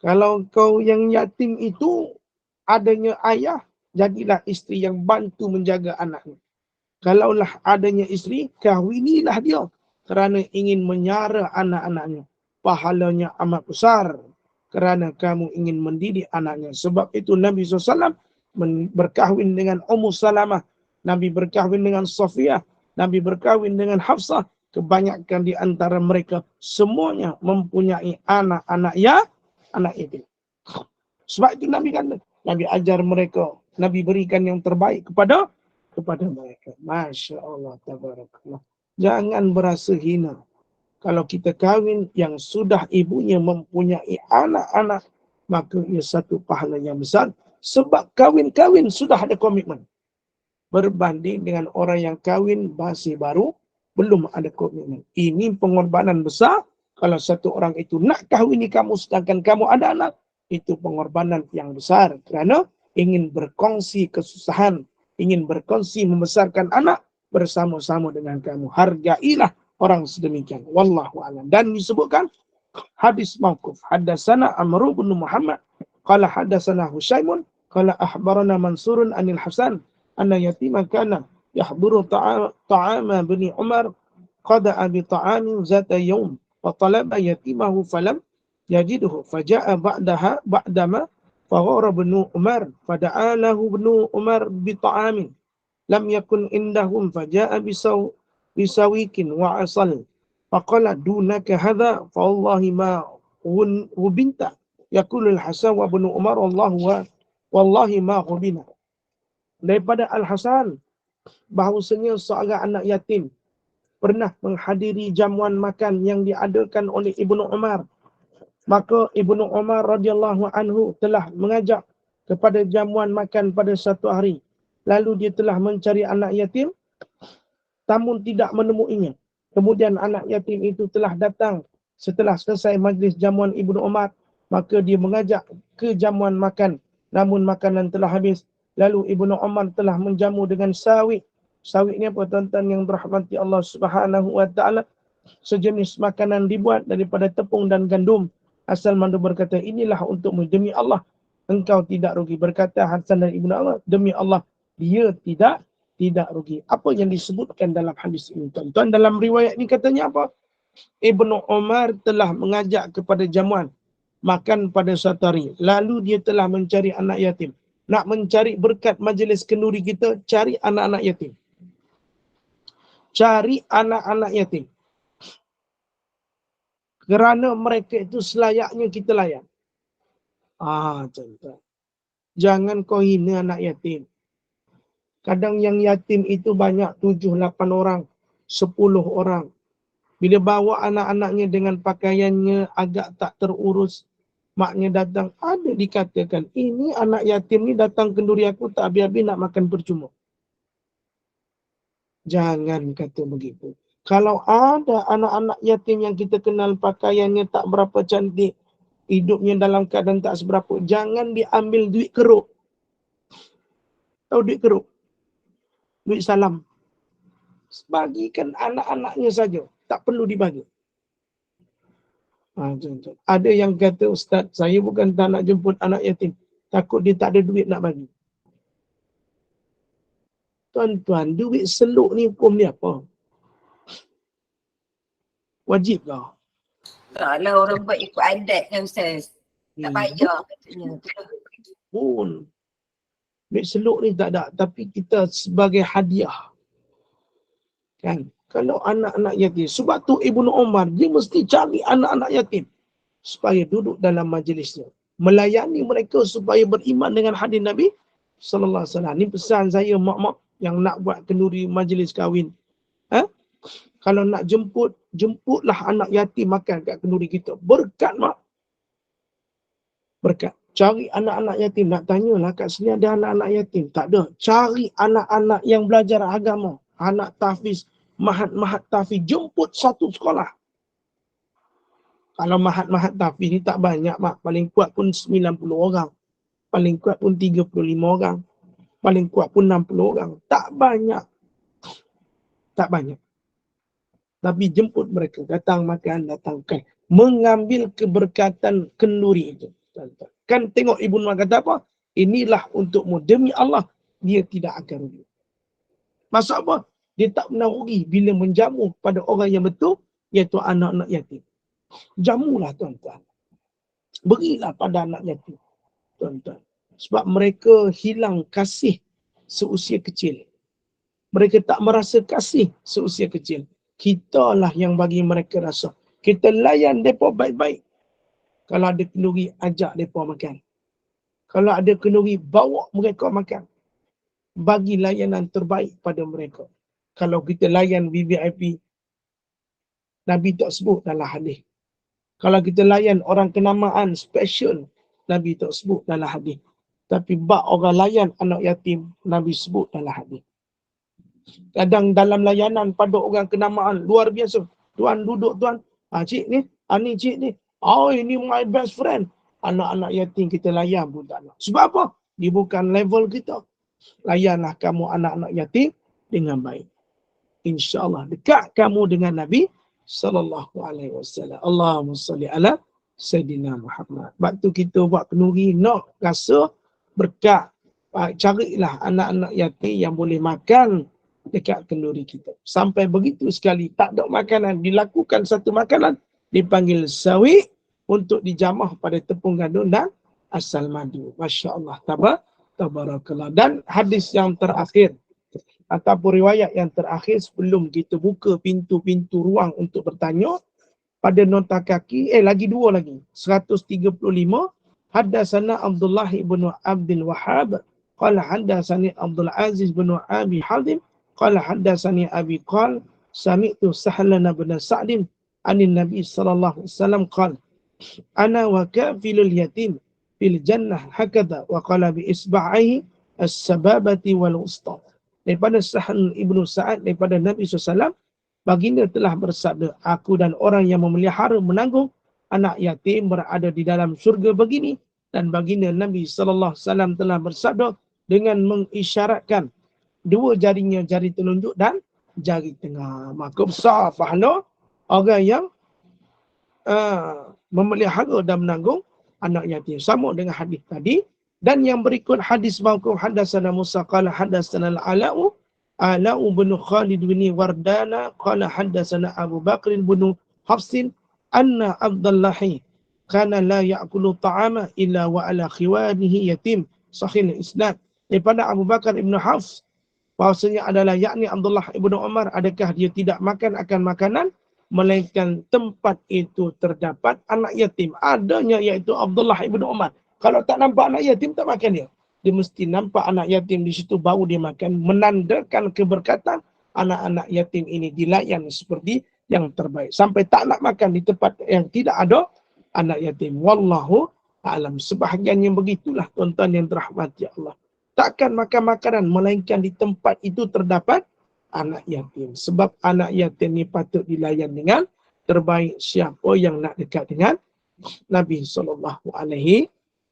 Kalau kau yang yatim itu adanya ayah, jadilah isteri yang bantu menjaga anaknya. Kalaulah adanya isteri, kahwinilah dia kerana ingin menyara anak-anaknya. Pahalanya amat besar kerana kamu ingin mendidik anaknya. Sebab itu Nabi SAW berkahwin dengan Ummu Salamah. Nabi berkahwin dengan Safiyah. Nabi berkahwin dengan Hafsah. Kebanyakan di antara mereka semuanya mempunyai anak-anak anak yatim. Sebab itu Nabi kata, Nabi ajar mereka, Nabi berikan yang terbaik kepada mereka. Masya Allah, tabarakallah. Jangan berasa hina kalau kita kahwin yang sudah ibunya mempunyai anak-anak, maka ia satu pahala yang besar. Sebab kahwin-kahwin sudah ada komitmen. Berbanding dengan orang yang kahwin masih baru, belum ada komitmen. Ini pengorbanan besar. Kalau satu orang itu nak kahwini kamu sedangkan kamu ada anak, itu pengorbanan yang besar. Kerana ingin berkongsi kesusahan, ingin berkongsi membesarkan anak bersama-sama dengan kamu. Hargailah orang sedemikian. Wallahu a'lam. Dan disebutkan hadis mauquf. Hadatsana Amr bin Muhammad qala hadatsana Husyaimun qala akhbarana Mansurun anil Hasan anna yatima kana yahduru ta'ama bani Umar qada'a bi ta'amin zata yawm wa talaba yatimahu falam yajidhu faja'a ba'dama faghara banu Umar fada'a lahu banu Umar bi ta'amin lam yakun indahum faja'a bisawikin wa asal faqala dunaka hadha fa wallahi ma hubinta yaqulu al-Hasan wa ibn Umar wallahi ma hubina. Daripada Al-Hasan bahawasanya seorang anak yatim pernah menghadiri jamuan makan yang diadakan oleh Ibnu Umar. Maka Ibnu Umar radhiyallahu anhu telah mengajak kepada jamuan makan pada satu hari. Lalu dia telah mencari anak yatim, namun tidak menemuinya. Kemudian anak yatim itu telah datang setelah selesai majlis jamuan Ibnu Umar. Maka dia mengajak ke jamuan makan, namun makanan telah habis. Lalu Ibnu Umar telah menjamu dengan sawit. Sawit ni apa tuan-tuan yang dirahmati Allah Subhanahu wa taala? Sejenis makanan dibuat daripada tepung dan gandum. Asal mandu berkata, inilah untukmu demi Allah. Engkau tidak rugi. Berkata Hasan dan Ibnu Umar, demi Allah, dia tidak rugi. Apa yang disebutkan dalam hadis ini, tuan-tuan? Dalam riwayat ini katanya apa? Ibnu Umar telah mengajak kepada jamuan makan pada suatu hari. Lalu dia telah mencari anak yatim. Nak mencari berkat majlis kenduri kita, cari anak-anak yatim. Cari anak-anak yatim. Kerana mereka itu selayaknya kita layan. Contoh. Jangan kau hina anak yatim. Kadang yang yatim itu banyak 7-8 orang, 10 orang. Bila bawa anak-anaknya dengan pakaiannya agak tak terurus, maknya datang, ada dikatakan, ini anak yatim ni datang kenduri aku tak habis-habis nak makan percuma. Jangan kata begitu. Kalau ada anak-anak yatim yang kita kenal pakaiannya tak berapa cantik, hidupnya dalam keadaan tak seberapa, jangan diambil duit keruk. Tahu duit keruk? Duit salam. Bagikan anak-anaknya saja. Tak perlu dibagi. Ada yang kata, Ustaz, saya bukan tak nak jemput anak yatim. Takut dia tak ada duit nak bagi. Tuan-tuan, duit seluk ni hukum dia apa? Wajib ke? Kalau orang buat ikut adat kan Ustaz. Tak bayar katanya. Pun. Duit seluk ni tak ada. Tapi kita sebagai hadiah. Kan? Kalau anak-anak yatim. Sebab tu Ibnu Umar, dia mesti cari anak-anak yatim. Supaya duduk dalam majlisnya. Melayani mereka supaya beriman dengan hadis Nabi sallallahu alaihi wasallam. Ni pesan saya mak-mak yang nak buat kenduri majlis kahwin. Kalau nak jemputlah anak yatim makan kat kenduri kita. Berkat mak. Berkat. Cari anak-anak yatim. Nak tanyalah kat sini ada anak-anak yatim. Tak ada. Cari anak-anak yang belajar agama. Anak tahfiz, mahat-mahat tahfiz. Jemput satu sekolah. Kalau mahat-mahat tahfiz ni tak banyak, mak. Paling kuat pun 90 orang. Paling kuat pun 35 orang. Paling kuat pun 60 orang. Tak banyak. Tak banyak. Nabi jemput mereka. Datang makan, datangkan. Mengambil keberkatan kenduri itu. Kan tengok Ibnu Umar kata apa? Inilah untukmu. Demi Allah, dia tidak akan rugi. Maksud apa? Dia tak pernah rugi bila menjamu pada orang yang betul, iaitu anak-anak yatim. Jamulah tuan-tuan. Berilah pada anak yatim. Tuan-tuan. Sebab mereka hilang kasih seusia kecil. Mereka tak merasa kasih seusia kecil. Kitalah yang bagi mereka rasa. Kita layan mereka baik-baik. Kalau ada kenduri, ajak mereka makan. Kalau ada kenduri, bawa mereka makan. Bagi layanan terbaik pada mereka. Kalau kita layan VVIP, Nabi tak sebut dalam hadis. Kalau kita layan orang kenamaan special, Nabi tak sebut dalam hadis. Tapi bak orang layan anak yatim, Nabi sebut dalam hadis. Kadang dalam layanan pada orang kenamaan luar biasa. Tuan duduk tuan. Cik ni, ni cik ni. Oh, ini my best friend. Anak-anak yatim kita layan pun tak nak. Sebab apa? Dia bukan level kita. Layanlah kamu anak-anak yatim dengan baik. InsyaAllah dekat kamu dengan Nabi SAW. Allahumma salli ala Sayyidina Muhammad. Waktu kita buat kenduri, nak rasa berkat. Carilah anak-anak yatim yang boleh makan dekat kenduri kita. Sampai begitu sekali, tak ada makanan. Dilakukan satu makanan, dipanggil sawi untuk dijamah pada tepung gandum dan asal madu. Masya Allah. Tabarakallah. Dan hadis yang terakhir, ataupun riwayat yang terakhir sebelum kita buka pintu-pintu ruang untuk bertanya, pada nota kaki, lagi dua lagi. 135, Haddatsana Abdullah ibn Abdul Wahhab, qala haddatsani Abdul Aziz bin Abi Hadim, qala haddatsani Abi qala sami'tu Sahlan bin Sa'din anin Nabi sallallahu alaihi wasallam qala ana wa kafilul yatim fil jannah hakadha wa qala bi isba'ihi as-sababati wal wusta. Daripada Sahal Ibnu Sa'ad daripada Nabi SAW, baginda telah bersabda, aku dan orang yang memelihara menanggung anak yatim berada di dalam syurga begini. Dan baginda Nabi SAW telah bersabda dengan mengisyaratkan dua jarinya, jari telunjuk dan jari tengah. Maka besar pahala orang yang memelihara dan menanggung anak yatim. Sama dengan hadis tadi. Dan yang berikut hadis mauquf, hadatsana Musa qala hadatsana al-Ala'u bin Khalid bin Wardana qala hadatsana Abu Bakr bin Hafsin anna Abdullahi kana la ya'kulu ta'ama illa wa ala khiwanihi yatim. Sahih al-Isnad. Daripada Abu Bakar ibn Hafs, bahasanya adalah yakni Abdullah ibn Umar, adakah dia tidak makan akan makanan melainkan tempat itu terdapat anak yatim. Adanya iaitu Abdullah ibn Umar. Kalau tak nampak anak yatim, tak makan dia. Dia mesti nampak anak yatim di situ, baru dia makan. Menandakan keberkatan anak-anak yatim ini dilayan seperti yang terbaik. Sampai tak nak makan di tempat yang tidak ada anak yatim. Wallahu a'lam. Sebahagian yang begitulah tuan-tuan yang dirahmati Allah. Takkan makan makanan, melainkan di tempat itu terdapat anak yatim. Sebab anak yatim ni patut dilayan dengan terbaik. Siapa yang nak dekat dengan Nabi SAW.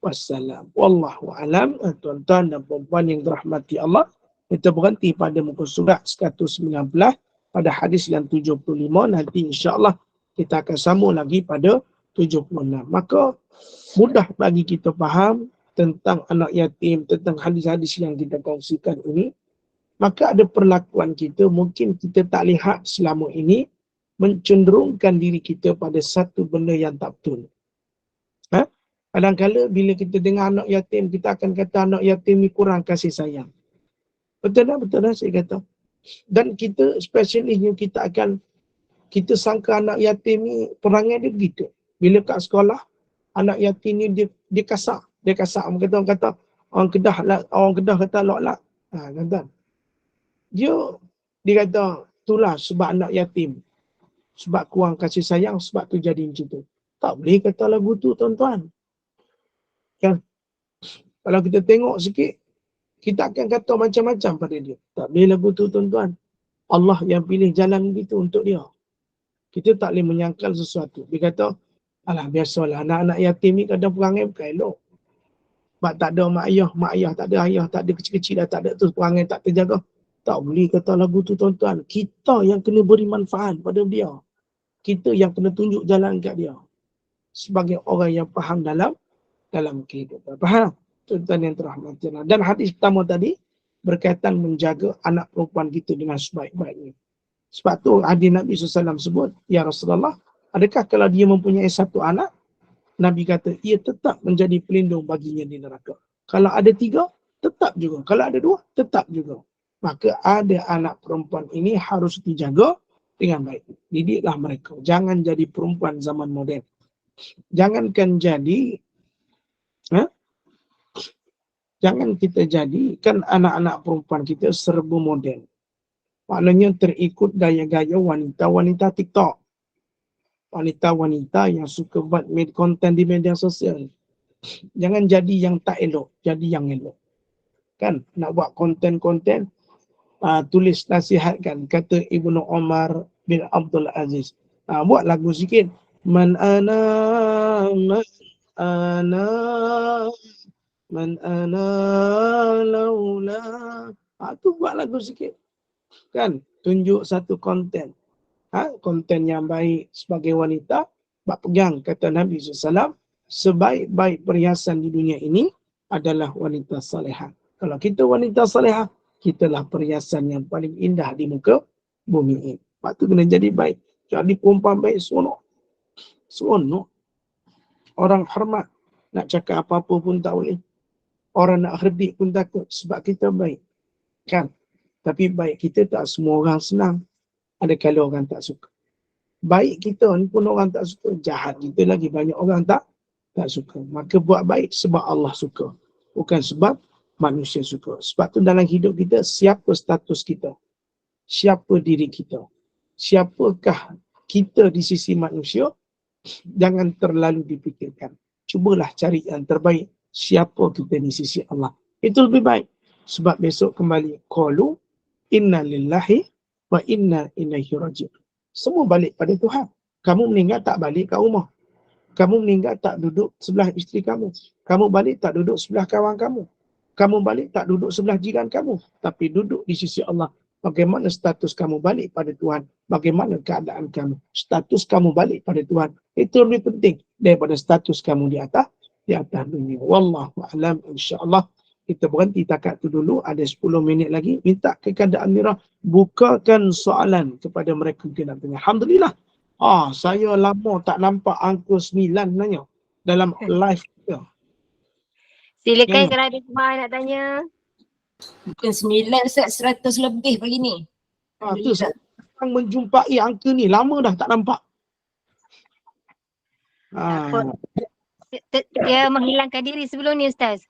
Wallahu alam. Tuan-tuan dan puan-puan yang dirahmati Allah, kita berhenti pada muka surat 119 pada hadis yang 75. Nanti insya-Allah kita akan sambung lagi pada 76. Maka mudah bagi kita faham tentang anak yatim, tentang hadis-hadis yang kita kongsikan ini. Maka ada perlakuan kita, mungkin kita tak lihat selama ini, mencenderungkan diri kita pada satu benda yang tak betul. Kadang-kadang bila kita dengar anak yatim, kita akan kata anak yatim ni kurang kasih sayang. Betul tak saya kata. Dan kita spesialisnya kita sangka anak yatim ni perangai dia begitu. Bila kat sekolah, anak yatim ni dia kasar. Dia kasar. Orang kata orang Kedah kata lok-lak. Kata. Dia kata itulah sebab anak yatim. Sebab kurang kasih sayang, sebab tu jadi macam tu. Tak boleh kata lagu tu tuan-tuan. Kan? Kalau kita tengok sikit, kita akan kata macam-macam pada dia. Tak boleh lagu tu tuan-tuan. Allah yang pilih jalan itu untuk dia. Kita tak boleh menyangkal sesuatu. Dia kata, Alah, biasalah anak-anak yatim ni kadang perangai bukan elok. Sebab tak ada mak ayah tak ada ayah, tak ada kecil-kecil dah tak ada tu, perangai tak terjaga. Tak boleh kata lagu tu tuan-tuan. Kita yang kena beri manfaat pada dia. Kita yang kena tunjuk jalan kat dia. Sebagai orang yang faham dalam kehidupan. Faham? Tuan-tuan yang terhormat. Dan hadis pertama tadi berkaitan menjaga anak perempuan kita dengan sebaik-baiknya. Sebab tu hadis Nabi SAW sebut, ya Rasulullah, adakah kalau dia mempunyai satu anak, Nabi kata, ia tetap menjadi pelindung baginya di neraka. Kalau ada 3, tetap juga. Kalau ada 2, tetap juga. Maka ada anak perempuan ini harus dijaga dengan baik. Didiklah mereka. Jangan jadi perempuan zaman moden. Jangankan jadi, jangan kita jadikan anak-anak perempuan kita serba moden. Maknanya terikut gaya-gaya wanita-wanita TikTok. Wanita-wanita yang suka buat konten di media sosial. Jangan jadi yang tak elok, jadi yang elok. Kan, nak buat konten-konten, tulis nasihatkan, kata Ibnu Umar bin Abdul Aziz. Buat lagu sikit. Man ana, man ana laula. Tu buat lagu sikit. Kan, tunjuk satu konten. Konten yang baik sebagai wanita, pegang kata Nabi SAW, sebaik-baik perhiasan di dunia ini adalah wanita salihah. Kalau kita wanita salihah, kitalah perhiasan yang paling indah di muka bumi ini. Sebab tu kena jadi baik. Jadi perempuan baik, seronok. Seronok. Orang hormat. Nak cakap apa-apa pun tak boleh. Orang nak herdik pun takut sebab kita baik. Kan? Tapi baik kita tak semua orang senang. Ada kalau orang tak suka. Baik kita ni pun orang tak suka. Jahat kita lagi banyak orang tak suka. Maka buat baik sebab Allah suka. Bukan sebab manusia suka. Sebab tu dalam hidup kita, siapa status kita? Siapa diri kita? Siapakah kita di sisi manusia? Jangan terlalu dipikirkan. Cubalah cari yang terbaik. Siapa kita di sisi Allah. Itu lebih baik. Sebab besok kembali. Qalu inna lillahi wa inna ilaihi raji'un. Semua balik pada Tuhan. Kamu meninggal tak balik kat rumah. Kamu meninggal tak duduk sebelah isteri kamu. Kamu balik tak duduk sebelah kawan kamu. Kamu balik tak duduk sebelah jiran kamu. Tapi duduk di sisi Allah. Bagaimana status kamu balik pada Tuhan? Bagaimana keadaan kamu? Status kamu balik pada Tuhan. Itu lebih penting daripada status kamu di atas dunia. Wallahu a'lam, insya-Allah. Kita berhenti takat tu dulu. Ada 10 minit lagi. Minta kepada Amirah bukakan soalan kepada mereka yang nak tanya. Alhamdulillah. Saya lama tak nampak angka 9 nanya dalam live kita. Silakan kalau ada semua nak tanya. Bukan 9, Ustaz, 100 lebih pagi ni. Tu sekarang menjumpai angka ni. Lama dah tak nampak. Dia menghilangkan diri sebelum ni, Ustaz.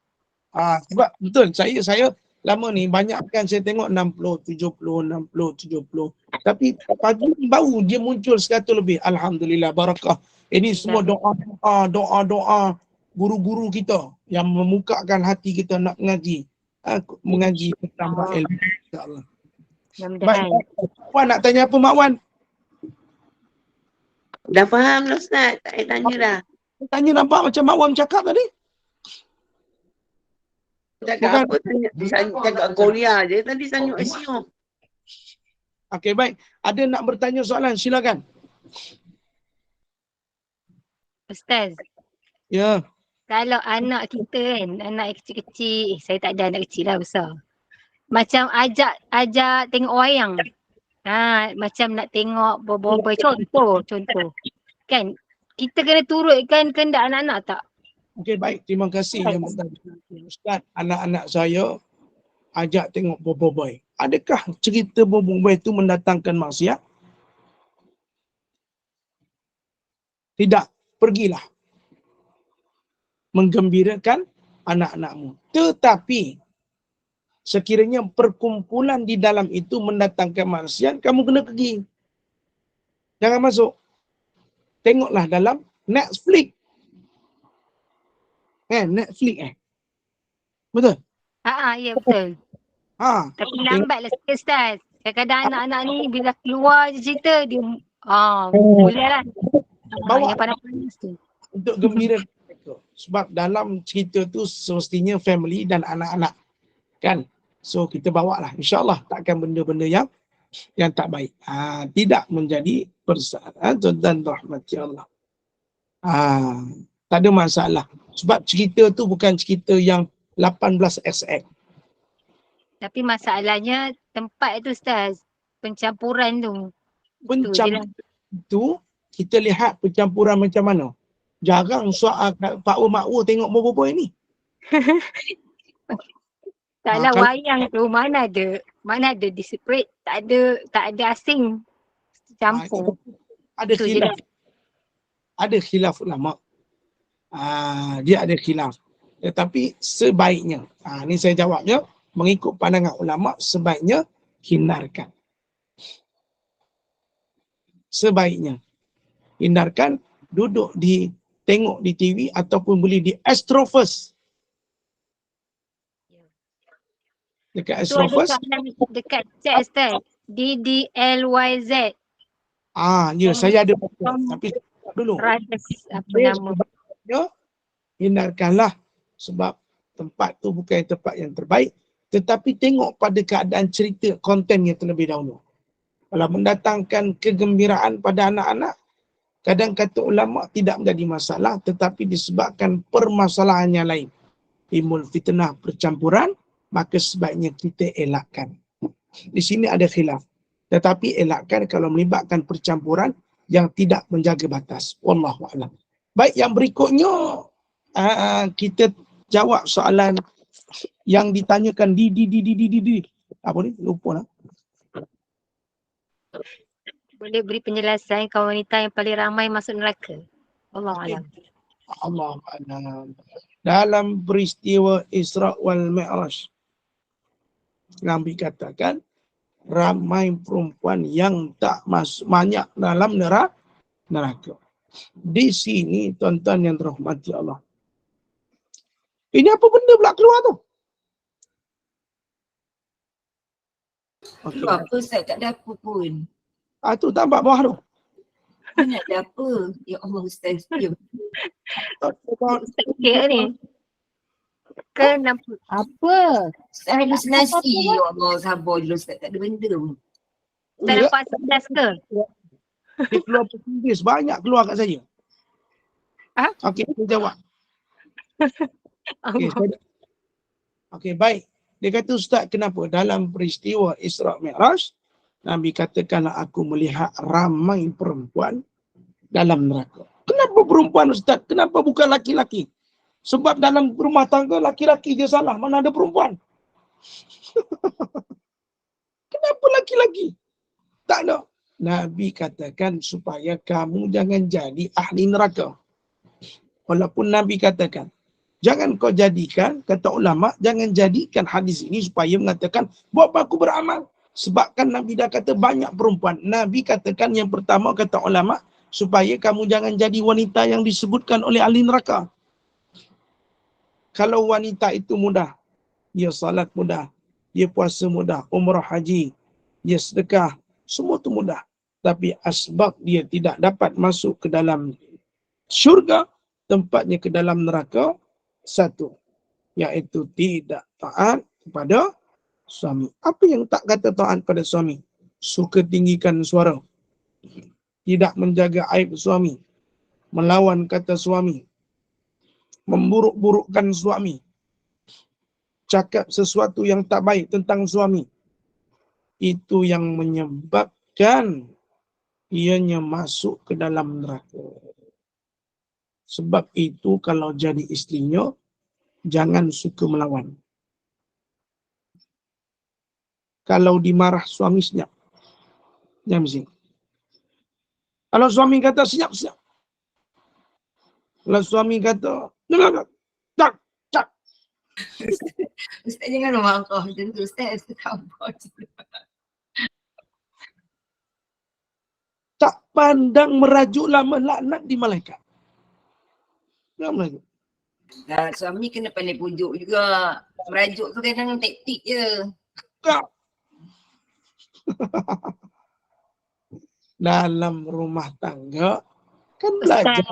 Sebab betul saya lama ni banyak kan saya tengok 60, 70, 60, 70. Tapi pagi ni baru dia muncul 100 lebih. Alhamdulillah, barakah. Ini semua doa guru-guru kita yang memukakan hati kita nak mengaji bertambah ilmu, insya-Allah. Baik, Wan nak tanya apa Mak Wan? Dah faham dah Ustaz, tak payah tanya dah. Tanya nampak macam Mak Wan cakap tadi. Cakap apa? Cakap Korea je. Tadi sanjung SEO. Okey, baik. Ada nak bertanya soalan? Silakan. Ustaz. Ya. Kalau anak kita kan, anak kecil-kecil, saya tak ada anak kecil lah, besar. Macam ajak tengok wayang. Macam nak tengok bobo contoh. Kan, kita kena turutkan kehendak anak-anak tak? Okey, baik. Terima kasih yang bertanya. Ustaz, anak-anak saya ajak tengok bobo-boy. Adakah cerita bobo-boy itu mendatangkan maksiat? Tidak. Pergilah menggembirakan anak-anakmu. Tetapi sekiranya perkumpulan di dalam itu mendatangkan maksiat, kamu kena pergi. Jangan masuk. Tengoklah dalam Netflix. Netflix. Betul? Ya betul. Tapi lambatlah sikit, Ustaz. Kadang-kadang anak-anak ni bila keluar je cerita dia boleh lah. Bawa yang panas-panas tu. untuk gembira mereka. Sebab dalam cerita tu semestinya family dan anak-anak kan. So kita bawa lah, insyaAllah takkan benda-benda yang tak baik. Tidak menjadi persoalan dan rahmati Allah. Tak ada masalah. Sebab cerita tu bukan cerita yang 18 XX. Tapi masalahnya tempat tu Ustaz. Pencampuran tu. Pencampuran tu kita lihat pencampuran macam mana. Jarang soal Pak Makwu tengok bobo-bobo ini. Taklah kalau- wayang tu mana ada disparate, tak ada asing campur. Ada Tu je khilaf. Ada khilaf ulama. Dia ada khilaf. Tetapi sebaiknya, ni saya jawabnya, mengikut pandangan ulama, sebaiknya hindarkan. Sebaiknya hindarkan, duduk tengok di TV ataupun beli di Astro First. Dekat Tu Astro ada First. dekat chat Ustaz. DDLYZ. Ya, saya ada baca. Tapi dulu. Rajas apa Saya nama. sebaiknya hindarkanlah sebab tempat tu bukan tempat yang terbaik, tetapi tengok pada keadaan cerita kontennya terlebih dahulu. Kalau mendatangkan kegembiraan pada anak-anak, kadang kata ulama tidak menjadi masalah, tetapi disebabkan permasalahan yang lain, timbul fitnah percampuran, maka sebaiknya kita elakkan. Di sini ada khilaf. Tetapi elakkan kalau melibatkan percampuran yang tidak menjaga batas. Wallahu a'lam. Baik, yang berikutnya kita jawab soalan yang ditanyakan di apa ni? Lupa lah. Boleh beri penjelasan kaum wanita yang paling ramai masuk neraka. Wallahualam. Allah a'lam. Dalam peristiwa Isra wal Mi'raj, Nabi katakan ramai perempuan yang tak masuk banyak dalam neraka. Di sini tuan-tuan yang dirahmati Allah. Ini apa benda pula keluar tu? Tu apa Ustaz, tak ada apa pun. Tu tampak bawah tu. Mana ada apa? Ya Allah Ustaz. Ya. Ustaz kira ni. Kenapa? Apa? Ustaz halusinasi. Ya Allah, sabar dulu Ustaz, tak ada benda pun. Tak nampak sebelas ke? Dia keluar persinggis. Banyak keluar kat saya. Okey, saya jawab. Okey, baik. Dia kata, Ustaz, kenapa dalam peristiwa Isra Mi'raj, Nabi katakanlah aku melihat ramai perempuan dalam neraka. Kenapa perempuan, Ustaz? Kenapa bukan laki-laki? Sebab dalam rumah tangga laki-laki je salah. Mana ada perempuan? Kenapa laki-laki? Tak ada. Nabi katakan supaya kamu jangan jadi ahli neraka. Walaupun Nabi katakan, jangan kau jadikan, kata ulama, jangan jadikan hadis ini supaya mengatakan, buat apa aku beramal? Sebabkan Nabi dah kata banyak perempuan. Nabi katakan yang pertama, kata ulama, supaya kamu jangan jadi wanita yang disebutkan oleh ahli neraka. Kalau wanita itu mudah, dia salat mudah, dia puasa mudah, umrah haji, dia sedekah, semua itu mudah. Tapi asbab dia tidak dapat masuk ke dalam syurga, tempatnya ke dalam neraka, satu, iaitu tidak taat kepada suami. Apa yang tak kata taat pada suami? Suka tinggikan suara, tidak menjaga aib suami, melawan kata suami, memburuk-burukkan suami, cakap sesuatu yang tak baik tentang suami. Itu yang menyebabkan ianya masuk ke dalam neraka. Sebab itu kalau jadi istrinya, jangan suka melawan. Kalau dimarah suami senyap. Jangan bising. Kalau suami kata senyap. Kalau suami kata, tak. Ustaz jangan marah macam tu Ustaz. Sabar je. Tak pandang merajuklah melaknat di malaikat. Jangan merajuk. Suami kena pandai pujuk juga. Merajuk tu kadang taktik je. Tak. Dalam rumah tangga kan belajar.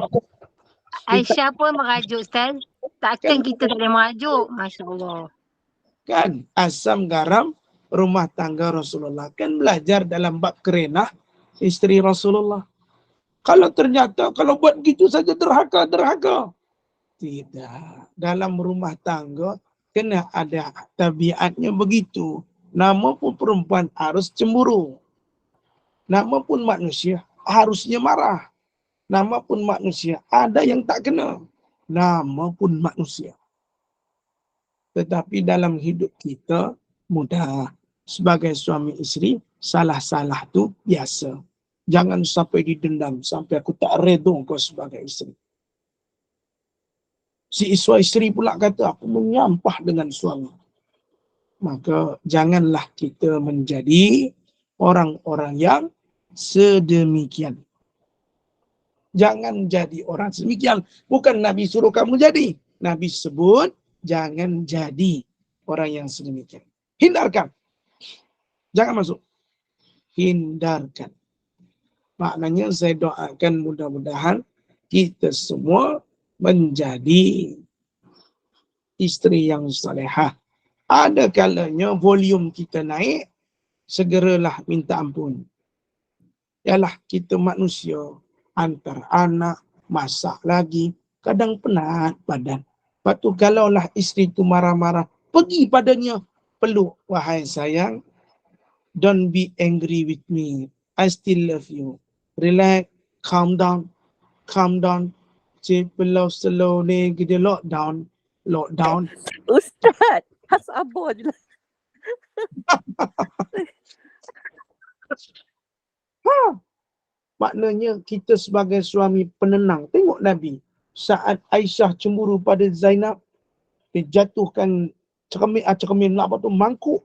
Aisyah pun merajuk Ustaz. Takkan kita tak boleh merajuk. Masya Allah. Kan asam garam rumah tangga Rasulullah. Kan belajar dalam bab kerenah isteri Rasulullah. Kalau ternyata kalau buat gitu saja derhaka. Tidak. Dalam rumah tangga kena ada tabiatnya begitu. Nama pun perempuan harus cemburu. Nama pun manusia harusnya marah. Nama pun manusia ada yang tak kena. Nama pun manusia. Tetapi dalam hidup kita mudah. Sebagai suami isteri, salah-salah tu biasa. Jangan sampai didendam. Sampai aku tak redha kau sebagai isteri. Si isteri pula kata, aku menyampah dengan suami. Maka janganlah kita menjadi orang-orang yang sedemikian. Jangan jadi orang sedemikian. Bukan Nabi suruh kamu jadi. Nabi sebut, jangan jadi orang yang sedemikian. Hindarkan. Jangan masuk. Hindarkan. Maknanya saya doakan mudah-mudahan kita semua menjadi isteri yang salehah. Ada kalanya volume kita naik, segeralah minta ampun. Yalah kita manusia, antar anak, masak lagi, kadang penat badan. Lepas tu kalaulah isteri tu marah-marah, pergi padanya, peluk, wahai sayang, don't be angry with me, I still love you. Relax, calm down. Peluk slow ni, kita lockdown. Ustaz, sabar je lah. Maknanya kita sebagai suami penenang. Tengok Nabi. Saat Aisyah cemburu pada Zainab, dia jatuhkan cermin apa tu, mangkuk.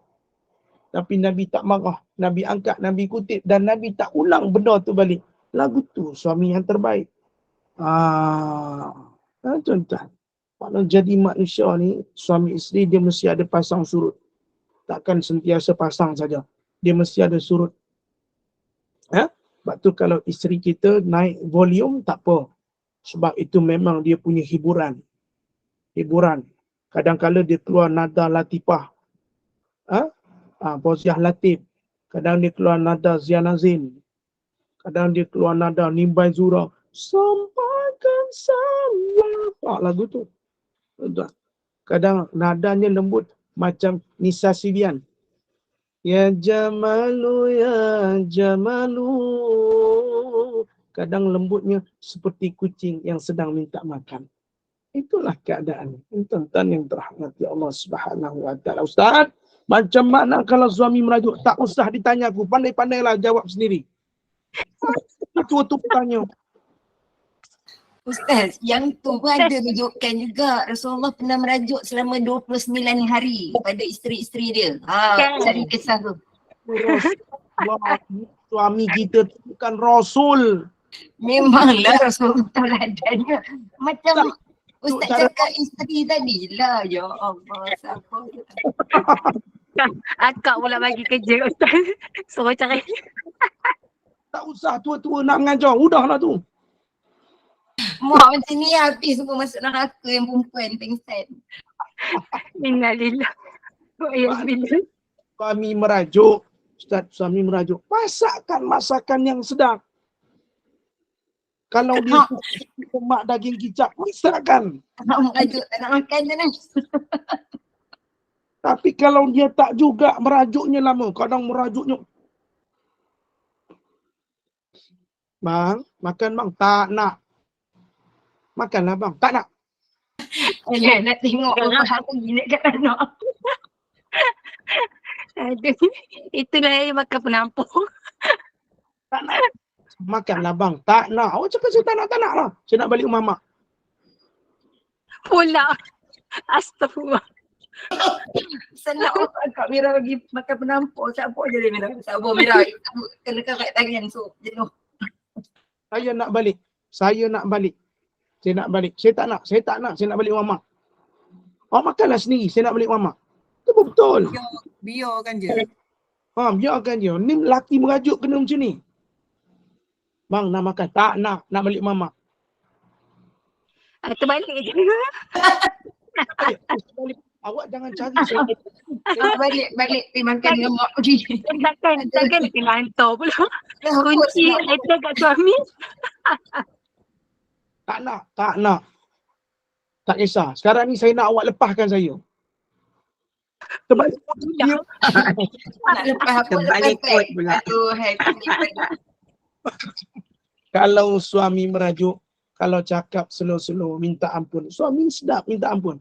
Tapi Nabi tak marah. Nabi angkat, Nabi kutip dan Nabi tak ulang benda tu balik. Lagu tu suami yang terbaik. Tuan-tuan. Maknanya jadi manusia ni, suami isteri dia mesti ada pasang surut. Takkan sentiasa pasang saja. Dia mesti ada surut. Sebab tu kalau isteri kita naik volume, tak apa. Sebab itu memang dia punya hiburan. Kadang-kadang dia keluar nada latifah. Fauziah Latif. Kadang dia keluar nada Zia Nazim. Kadang dia keluar nada Nimbai Zura. Sampaikan salam. Lagu tu. Kadang nadanya lembut macam Nisa Sibian. Ya Jamalu, ya Jamalu. Kadang lembutnya seperti kucing yang sedang minta makan. Itulah keadaan. Tuan-tuan yang terhormati Allah Subhanahu wa taala. Ustaz, macam mana kalau suami merajuk? Tak usah ditanya aku. Pandai-pandailah jawab sendiri. Itu tanya. Ustaz, yang tu pun ada rujukan juga. Rasulullah pernah merajuk selama 29 hari pada isteri-isteri dia. Cari kisah tu. Suami kita tu bukan Rasul. Memanglah Rasulullah teladannya. Macam Ustaz cakap isteri tadi lah. Ya Allah, siapa? Akak pula bagi kerja Ustaz. Suruh cari. Tak usah tua-tua nak mengajar. Udahlah tu. Mak macam ni habis semua masuk neraka yang perempuan pengsan. Innalillah. Suami merajuk. Ustaz, suami merajuk. Masakkan masakan yang sedap. Kalau dia lemak daging kicap, masakkan. Nak merajuk, tak nak makan je lah. Tapi kalau dia tak juga merajuknya lama. Kadang merajuknya. Bang, makan bang. Tak nak. Makanlah bang. Tak nak. Nak tengok berapa hari nak kat anak. Aduh, itulah yang makan penampung. Tak nak. Makanlah bang. Tak nak. Awak cakap saya tak nak lah. Saya nak balik rumah mak. Pula. Astagfirullah. Senang Kak Mira bagi makan penampung. Siapa je dia Mira. Sabar Mira. Kena karat tangan. So, jenuh. Saya nak balik. Saya nak balik. Saya tak nak. Saya nak balik rumah mak. Awak makanlah sendiri. Saya nak balik rumah mak. Itu betul. Biarkan je. Biarkan je. Ni lelaki merajuk kena macam ni. Bang, nak makan. Tak nak. Nak balik rumah mak. Terbalik je. Balik. Awak jangan cari saya. Balik pergi makan dengan mak pergi. Takkan kena hantar pula. Kunci letter kat suami. Tak nak. Tak kisah. Sekarang ni saya nak awak lepaskan saya. Terbalik dia. Nak lepas apa? Terbalik kot pula. Aduh, hai. Kalau suami merajuk, kalau cakap slow-slow, minta ampun. Suami sedap minta ampun.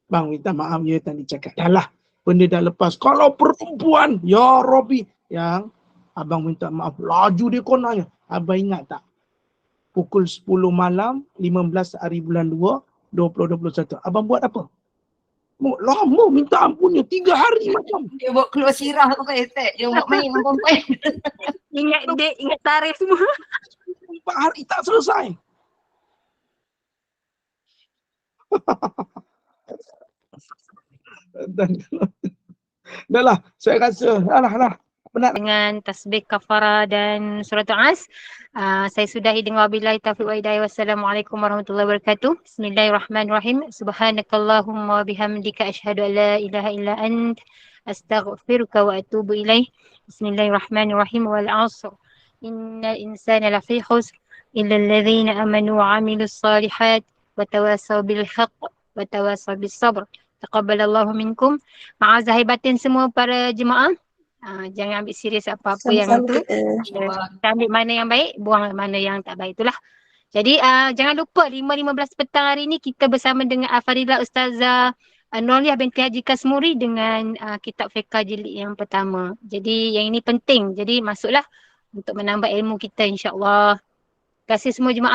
Bang, minta maaf ya tadi cakap. Dah lah, benda dah lepas. Kalau perempuan, ya Rabbi, yang abang minta maaf, laju dia konanya. Abang ingat tak? Pukul 10 malam, 15 hari bulan 2, 2021. Abang buat apa? Lama minta ampunnya, 3 hari macam. Dia bawa keluar sirah tu kan, Ustaz. Dia buat main dengan perempuan. Ingat date, ingat tarikh semua. 4 hari tak selesai. Dah lah, saya rasa lah. Benar. Dengan tasbih kafara dan surat As. Saya sudahi dengan wabillahi taufiq wa hidayah. Wassalamualaikum warahmatullahi wabarakatuh. Bismillahirrahmanirrahim. Subhanakallahumma wa bihamdika asyhadu an la ilaha illa ant astaghfiruka wa atubu ilaih. Bismillahirrahmanirrahim. Wal 'asr. Innal insana lafi khusr illa alladhina amanu wa 'amilus solihat wa tawasaw bil haqq wa tawasaw bis sabr. Taqabbalallahu minkum. Maaf zahir batin semua para jemaah. Jangan ambil serius apa-apa yang tu. Kita ambil mana yang baik, buang mana yang tak baik. Itulah. Jadi jangan lupa 5.15 petang hari ni kita bersama dengan Farilah Ustazah Nurliah binti Haji Kasmuri dengan kitab fiqh jilid yang pertama. Jadi yang ini penting. Jadi masuklah untuk menambah ilmu kita, insya-Allah. Terima kasih semua jemaah.